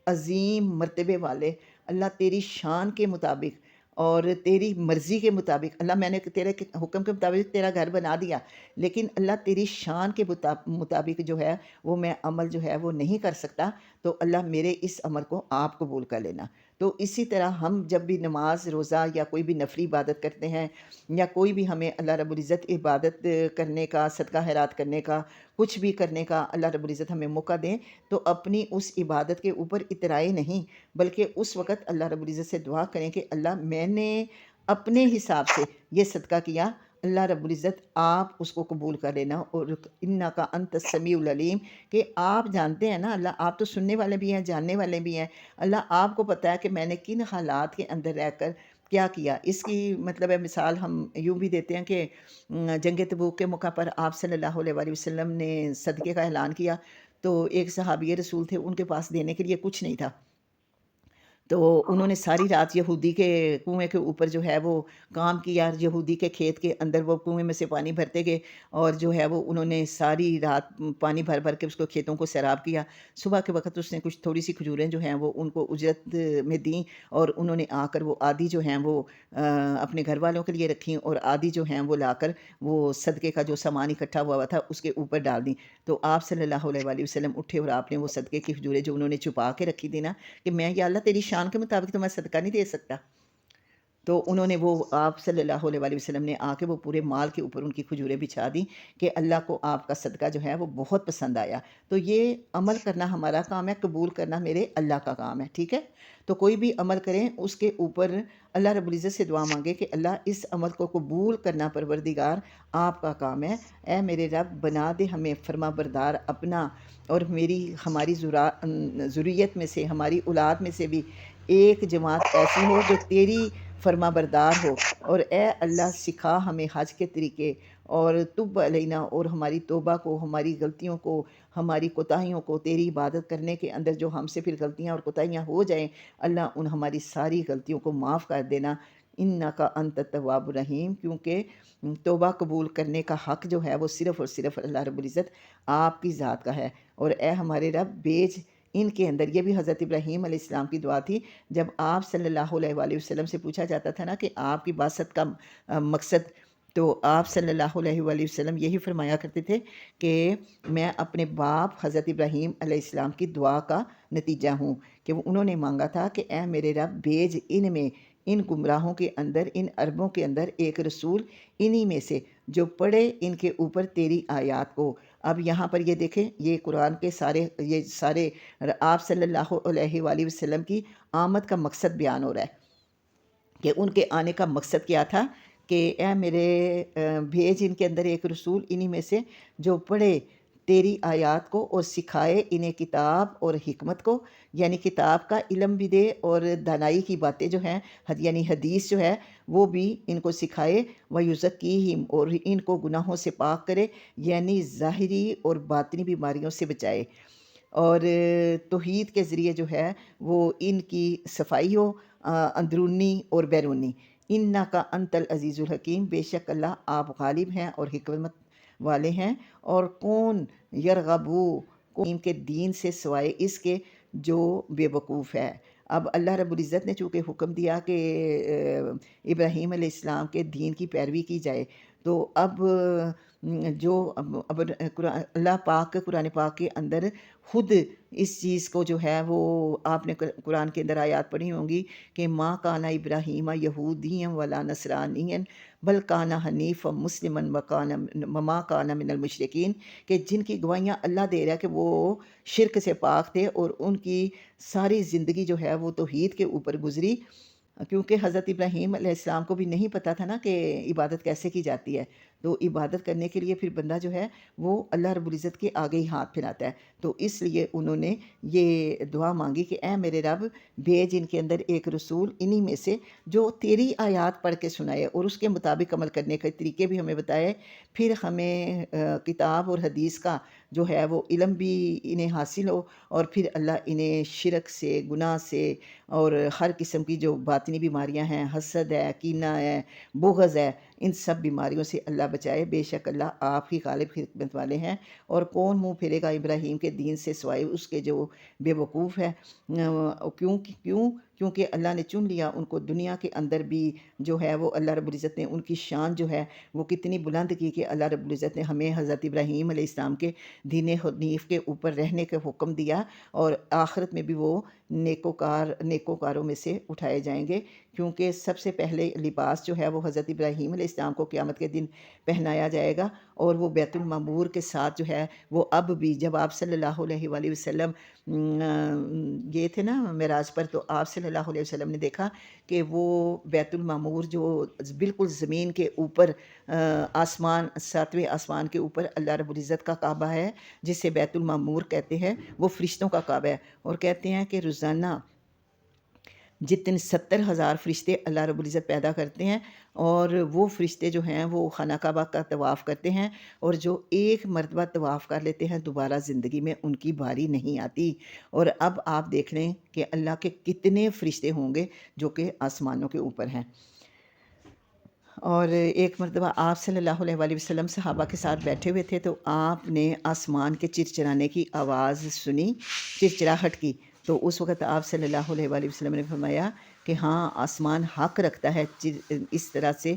عظیم مرتبے والے، اللہ تیری شان کے مطابق اور تیری مرضی کے مطابق، اللہ میں نے تیرے حکم کے مطابق تیرا گھر بنا دیا، لیکن اللہ تیری شان کے مطابق جو ہے وہ میں عمل جو ہے وہ نہیں کر سکتا، تو اللہ میرے اس عمل کو آپ قبول کر لینا۔ تو اسی طرح ہم جب بھی نماز روزہ یا کوئی بھی نفلی عبادت کرتے ہیں، یا کوئی بھی ہمیں اللہ رب العزت عبادت کرنے کا، صدقہ خیرات کرنے کا، کچھ بھی کرنے کا اللہ رب العزت ہمیں موقع دیں، تو اپنی اس عبادت کے اوپر اترائے نہیں، بلکہ اس وقت اللہ رب العزت سے دعا کریں کہ اللہ میں نے اپنے حساب سے یہ صدقہ کیا، اللہ رب العزت آپ اس کو قبول کر لینا، اور انکا انت السمیع العلیم، کہ آپ جانتے ہیں نا، اللہ آپ تو سننے والے بھی ہیں، جاننے والے بھی ہیں، اللہ آپ کو پتہ ہے کہ میں نے کن حالات کے اندر رہ کر کیا کیا۔ اس کی مطلب ہے مثال ہم یوں بھی دیتے ہیں کہ جنگ تبوک کے موقع پر آپ صلی اللہ علیہ وآلہ وسلم نے صدقے کا اعلان کیا، تو ایک صحابی رسول تھے، ان کے پاس دینے کے لیے کچھ نہیں تھا، تو انہوں نے ساری رات یہودی کے کنویں کے اوپر جو ہے وہ کام کیا، یہودی کے کھیت کے اندر وہ کنویں میں سے پانی بھرتے گئے، اور جو ہے وہ انہوں نے ساری رات پانی بھر بھر کے اس کو کھیتوں کو سیراب کیا۔ صبح کے وقت اس نے کچھ تھوڑی سی کھجوریں جو ہیں وہ ان کو اجرت میں دیں، اور انہوں نے آ کر وہ آدھی جو ہیں وہ اپنے گھر والوں کے لیے رکھیں، اور آدھی جو ہیں وہ لا کر وہ صدقے کا جو سامان اکٹھا ہوا تھا اس کے اوپر ڈال دیں۔ تو آپ صلی اللہ علیہ وآلہ وسلم اٹھے، اور آپ نے وہ صدقے کی کھجوریں جو انہوں نے چھپا کے رکھی تھی نا، کہ میں یا اللہ تیری شان کے مطابق تو میں صدقہ نہیں دے سکتا، تو انہوں نے وہ آپ صلی اللہ علیہ وآلہ وسلم نے آ کے وہ پورے مال کے اوپر ان کی کھجوریں بچھا دیں کہ اللہ کو آپ کا صدقہ جو ہے وہ بہت پسند آیا۔ تو یہ عمل کرنا ہمارا کام ہے، قبول کرنا میرے اللہ کا کام ہے، ٹھیک ہے، تو کوئی بھی عمل کریں اس کے اوپر اللہ رب العزت سے دعا مانگے کہ اللہ اس عمل کو قبول کرنا پروردگار آپ کا کام ہے، اے میرے رب بنا دے ہمیں فرما بردار اپنا، اور ہماری ذریت میں سے، ہماری اولاد میں سے بھی ایک جماعت ایسی ہو جو تیری فرما بردار ہو، اور اے اللہ سکھا ہمیں حج کے طریقے، اور تب علینا، اور ہماری توبہ کو، ہماری غلطیوں کو، ہماری کوتاہیوں کو، تیری عبادت کرنے کے اندر جو ہم سے پھر غلطیاں اور کوتاہیاں ہو جائیں، اللہ ان ہماری ساری غلطیوں کو معاف کر دینا، انکا انت التواب الرحیم، کیونکہ توبہ قبول کرنے کا حق جو ہے وہ صرف اور صرف اللہ رب العزت آپ کی ذات کا ہے۔ اور اے ہمارے رب بیج ان کے اندر، یہ بھی حضرت ابراہیم علیہ السلام کی دعا تھی جب آپ صلی اللہ علیہ وآلہ وسلم سے پوچھا جاتا تھا نا کہ آپ کی بعثت کا مقصد، تو آپ صلی اللہ علیہ وآلہ وسلم یہی فرمایا کرتے تھے کہ میں اپنے باپ حضرت ابراہیم علیہ السلام کی دعا کا نتیجہ ہوں، کہ انہوں نے مانگا تھا کہ اے میرے رب بیج ان میں، ان گمراہوں کے اندر، ان عربوں کے اندر ایک رسول انہی میں سے جو پڑھے ان کے اوپر تیری آیات کو۔ اب یہاں پر یہ دیکھیں، یہ قرآن کے یہ سارے آپ صلی اللہ علیہ وآلہ وسلم کی آمد کا مقصد بیان ہو رہا ہے کہ ان کے آنے کا مقصد کیا تھا، کہ اے میرے بھیج ان کے اندر ایک رسول انہی میں سے جو پڑھے تیری آیات کو اور سکھائے انہیں کتاب اور حکمت کو، یعنی کتاب کا علم بھی دے، اور دانائی کی باتیں جو ہیں یعنی حدیث جو ہے وہ بھی ان کو سکھائے، وَيُزَكِّيهِمْ، اور ان کو گناہوں سے پاک کرے، یعنی ظاہری اور باطنی بیماریوں سے بچائے، اور توحید کے ذریعے جو ہے وہ ان کی صفائی ہو، اندرونی اور بیرونی۔ انکا انت العزیز الحکیم، بے شک اللہ آپ غالب ہیں اور حکمت والے ہیں، اور کون یرغبو ان کے دین سے سوائے اس کے جو بے وقوف ہے۔ اب اللہ رب العزت نے چونکہ حکم دیا کہ ابراہیم علیہ السلام کے دین کی پیروی کی جائے، تو اب جو اب اللہ پاک قرآن پاک کے اندر خود اس چیز کو جو ہے وہ آپ نے قرآن کے اندر آیات پڑھی ہوں گی کہ ما کان ابراہیم یہودیا ولا نصرانیا بل کان حنیفا مسلما وما کان من المشرکین، کہ جن کی گواہیاں اللہ دے رہا ہے کہ وہ شرک سے پاک تھے، اور ان کی ساری زندگی جو ہے وہ توحید کے اوپر گزری، کیونکہ حضرت ابراہیم علیہ السلام کو بھی نہیں پتہ تھا نا کہ عبادت کیسے کی جاتی ہے، تو عبادت کرنے کے لیے پھر بندہ جو ہے وہ اللہ رب العزت کے آگے ہی ہاتھ پھیلاتا ہے، تو اس لیے انہوں نے یہ دعا مانگی کہ اے میرے رب بھیج ان کے اندر ایک رسول انہی میں سے جو تیری آیات پڑھ کے سنائے اور اس کے مطابق عمل کرنے کے طریقے بھی ہمیں بتائے، پھر ہمیں کتاب اور حدیث کا جو ہے وہ علم بھی انہیں حاصل ہو، اور پھر اللہ انہیں شرک سے، گناہ سے، اور ہر قسم کی جو باطنی بیماریاں ہیں، حسد ہے، کینہ ہے، بغض ہے، ان سب بیماریوں سے اللہ بچائے، بے شک اللہ آپ ہی غالب حکمت والے ہیں۔ اور کون منہ پھیرے گا ابراہیم کے دین سے سوائے اس کے جو بے وقوف ہے، کیونکہ اللہ نے چن لیا ان کو دنیا کے اندر بھی جو ہے وہ اللہ رب العزت نے ان کی شان جو ہے وہ کتنی بلند کی کہ اللہ رب العزت نے ہمیں حضرت ابراہیم علیہ السلام کے دین حنیف کے اوپر رہنے کا حکم دیا، اور آخرت میں بھی وہ نیکوکاروں میں سے اٹھائے جائیں گے، کیونکہ سب سے پہلے لباس جو ہے وہ حضرت ابراہیم علیہ السلام کو قیامت کے دن پہنایا جائے گا، اور وہ بیت المعمور کے ساتھ جو ہے وہ اب بھی، جب آپ صلی اللہ علیہ وآلہ وسلم گئے تھے نا معراج پر، تو آپ صلی اللہ علیہ وسلم نے دیکھا کہ وہ بیت المعمور جو بالکل زمین کے اوپر آسمان، ساتویں آسمان کے اوپر اللہ رب العزت کا کعبہ ہے جسے بیت المعمور کہتے ہیں، وہ فرشتوں کا کعبہ ہے، اور کہتے ہیں کہ روزانہ جتنے 70,000 فرشتے اللہ رب العزت پیدا کرتے ہیں، اور وہ فرشتے جو ہیں وہ خانہ کعبہ کا طواف کرتے ہیں، اور جو ایک مرتبہ طواف کر لیتے ہیں دوبارہ زندگی میں ان کی باری نہیں آتی۔ اور اب آپ دیکھ لیں کہ اللہ کے کتنے فرشتے ہوں گے جو کہ آسمانوں کے اوپر ہیں۔ اور ایک مرتبہ آپ صلی اللہ علیہ وآلہ وسلم صحابہ کے ساتھ بیٹھے ہوئے تھے، تو آپ نے آسمان کے چرچرانے کی آواز سنی، چرچراہٹ کی، تو اس وقت آپ صلی اللہ علیہ وآلہ وسلم نے فرمایا کہ ہاں آسمان حق رکھتا ہے اس طرح سے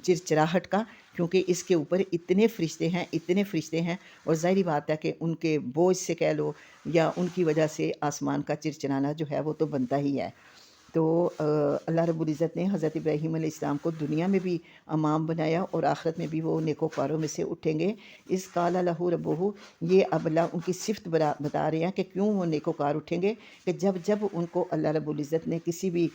چرچراہٹ کا، کیونکہ اس کے اوپر اتنے فرشتے ہیں، اور ظاہری بات ہے کہ ان کے بوجھ سے کہہ لو یا ان کی وجہ سے آسمان کا چرچرانا جو ہے وہ تو بنتا ہی ہے۔ تو اللہ رب العزت نے حضرت ابراہیم علیہ السلام کو دنیا میں بھی امام بنایا، اور آخرت میں بھی وہ نیکوکاروں میں سے اٹھیں گے۔ اس قال لہ ربہ، یہ اب اللہ ان کی صفت بتا رہے ہیں کہ کیوں وہ نیکوکار اٹھیں گے، کہ جب ان کو اللہ رب العزت نے کسی بھی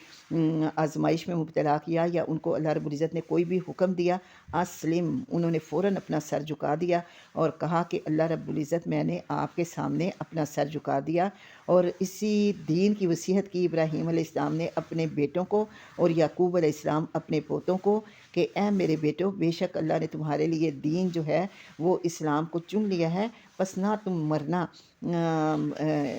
آزمائش میں مبتلا کیا، یا ان کو اللہ رب العزت نے کوئی بھی حکم دیا، اسلم، انہوں نے فوراً اپنا سر جھکا دیا اور کہا کہ اللہ رب العزت میں نے آپ کے سامنے اپنا سر جھکا دیا، اور اسی دین کی وصیت کی ابراہیم علیہ السلام نے اپنے بیٹوں کو اور یعقوب علیہ السلام اپنے پوتوں کو کہ اے میرے بیٹو، بے شک اللہ نے تمہارے لیے دین جو ہے وہ اسلام کو چن لیا ہے، بس نہ تم مرنا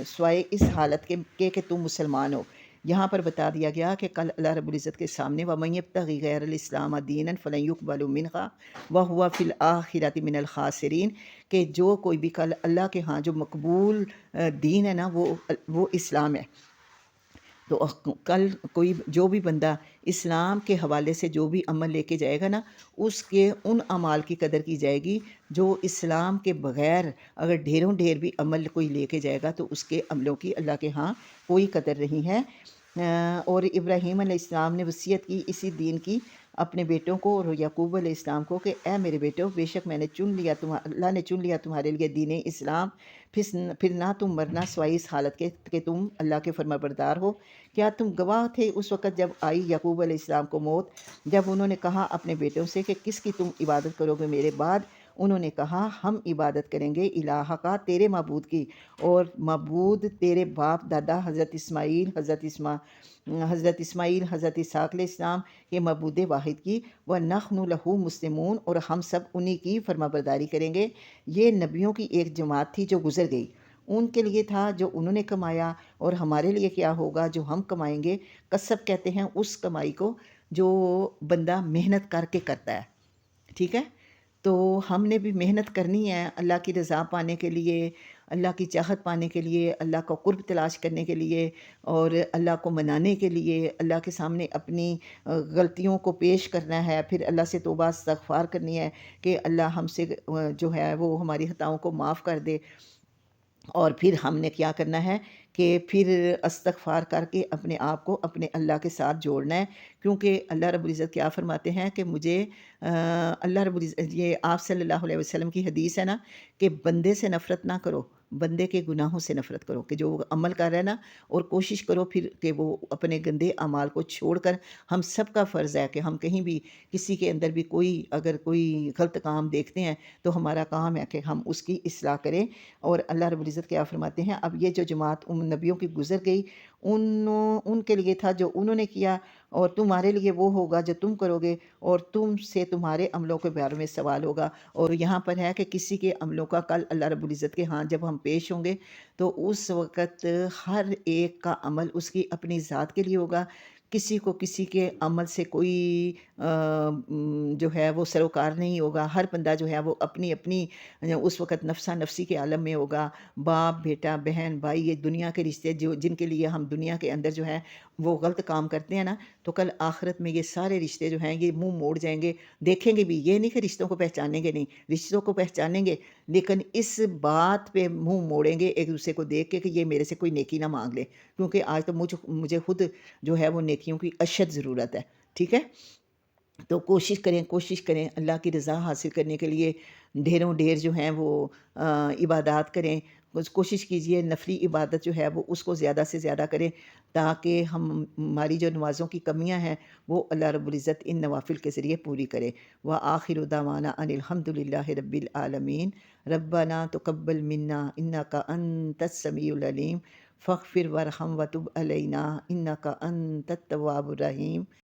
سوائے اس حالت کے کہ تم مسلمان ہو۔ یہاں پر بتا دیا گیا کہ کل اللہ رب العزت کے سامنے وَمَن يَبْتَغِ غَيْرَ الْإِسْلَامَ دِينًا فَلَن يُقْبَلَ مِنْهُ وَهُوَ فِي الْآخِرَةِ مِنَ الْخَاسِرِينَ، کہ جو کوئی بھی کل اللہ کے ہاں جو مقبول دین ہے نا وہ اسلام ہے۔ تو کل کوئی جو بھی بندہ اسلام کے حوالے سے جو بھی عمل لے کے جائے گا نا، اس کے ان اعمال کی قدر کی جائے گی جو اسلام کے بغیر اگر ڈھیروں ڈھیر بھی عمل کوئی لے کے جائے گا تو اس کے عملوں کی اللہ کے ہاں کوئی قدر نہیں ہے۔ اور ابراہیم علیہ السلام نے وصیت کی اسی دین کی اپنے بیٹوں کو اور یعقوب علیہ السلام کو کہ اے میرے بیٹوں، بے شک میں نے چن لیا اللہ نے چن لیا تمہارے لیے دین اسلام، پھر نہ تم مرنا سوائے اس حالت کے کہ تم اللہ کے فرما بردار ہو۔ کیا تم گواہ تھے اس وقت جب آئی یعقوب علیہ السلام کو موت، جب انہوں نے کہا اپنے بیٹوں سے کہ کس کی تم عبادت کرو گے میرے بعد؟ انہوں نے کہا ہم عبادت کریں گے الہ کا، تیرے معبود کی، اور معبود تیرے باپ دادا حضرت اسماعیل حضرت اسحاق علیہ السلام کے معبود واحد کی، وَنَحْنُ لَهُ مُسْلِمُونَ، اور ہم سب انہی کی فرما برداری کریں گے۔ یہ نبیوں کی ایک جماعت تھی جو گزر گئی، ان کے لیے تھا جو انہوں نے کمایا، اور ہمارے لیے کیا ہوگا جو ہم کمائیں گے۔ کسب کہتے ہیں اس کمائی کو جو بندہ محنت کر کے کرتا ہے، ٹھیک ہے؟ تو ہم نے بھی محنت کرنی ہے اللہ کی رضا پانے کے لیے، اللہ کی چاہت پانے کے لیے، اللہ کا قرب تلاش کرنے کے لیے، اور اللہ کو منانے کے لیے، اللہ کے سامنے اپنی غلطیوں کو پیش کرنا ہے، پھر اللہ سے توبہ استغفار کرنی ہے کہ اللہ ہم سے جو ہے وہ ہماری خطاؤں کو معاف کر دے۔ اور پھر ہم نے کیا کرنا ہے کہ پھر استغفار کر کے اپنے آپ کو اپنے اللہ کے ساتھ جوڑنا ہے، کیونکہ اللہ رب العزت کیا فرماتے ہیں کہ مجھے اللہ رب العزت، یہ آپ صلی اللہ علیہ وسلم کی حدیث ہے نا کہ بندے سے نفرت نہ کرو، بندے کے گناہوں سے نفرت کرو، کہ جو عمل کر رہا ہے نا، اور کوشش کرو پھر کہ وہ اپنے گندے اعمال کو چھوڑ کر، ہم سب کا فرض ہے کہ ہم کہیں بھی کسی کے اندر بھی اگر کوئی غلط کام دیکھتے ہیں تو ہمارا کام ہے کہ ہم اس کی اصلاح کریں۔ اور اللہ رب العزت کیا فرماتے ہیں، اب یہ جو جماعت ان نبیوں کی گزر گئی، ان کے لیے تھا جو انہوں نے کیا، اور تمہارے لیے وہ ہوگا جو تم کرو گے، اور تم سے تمہارے عملوں کے بارے میں سوال ہوگا۔ اور یہاں پر ہے کہ کسی کے عملوں کا کل اللہ رب العزت کے ہاں جب ہم پیش ہوں گے تو اس وقت ہر ایک کا عمل اس کی اپنی ذات کے لیے ہوگا، کسی کو کسی کے عمل سے کوئی جو ہے وہ سروکار نہیں ہوگا، ہر بندہ جو ہے وہ اپنی اپنی اس وقت نفسا نفسی کے عالم میں ہوگا۔ باپ بیٹا بہن بھائی، یہ دنیا کے رشتے جن کے لیے ہم دنیا کے اندر جو ہے وہ غلط کام کرتے ہیں نا، تو کل آخرت میں یہ سارے رشتے جو ہیں یہ منہ موڑ جائیں گے، دیکھیں گے بھی، یہ نہیں کہ رشتوں کو پہچانیں گے، نہیں، رشتوں کو پہچانیں گے، لیکن اس بات پہ منہ موڑیں گے ایک دوسرے کو دیکھ کے کہ یہ میرے سے کوئی نیکی نہ مانگ لے، کیونکہ آج تو مجھے خود جو ہے وہ نیکیوں کی اشد ضرورت ہے، ٹھیک ہے؟ تو کوشش کریں اللہ کی رضا حاصل کرنے کے لیے ڈھیروں ڈھیر جو ہیں وہ عبادات کریں، کوشش کیجئے نفلی عبادت جو ہے وہ اس کو زیادہ سے زیادہ کریں، تاکہ ہماری جو نمازوں کی کمیاں ہیں وہ اللہ رب العزت ان نوافل کے ذریعے پوری کرے۔ وآخر دعوانا ان الحمد للہ رب العالمین، ربنا تقبل منا انک انت السمیع العلیم، فاغفر وارحم وتب علینا انک انت التواب الرحیم۔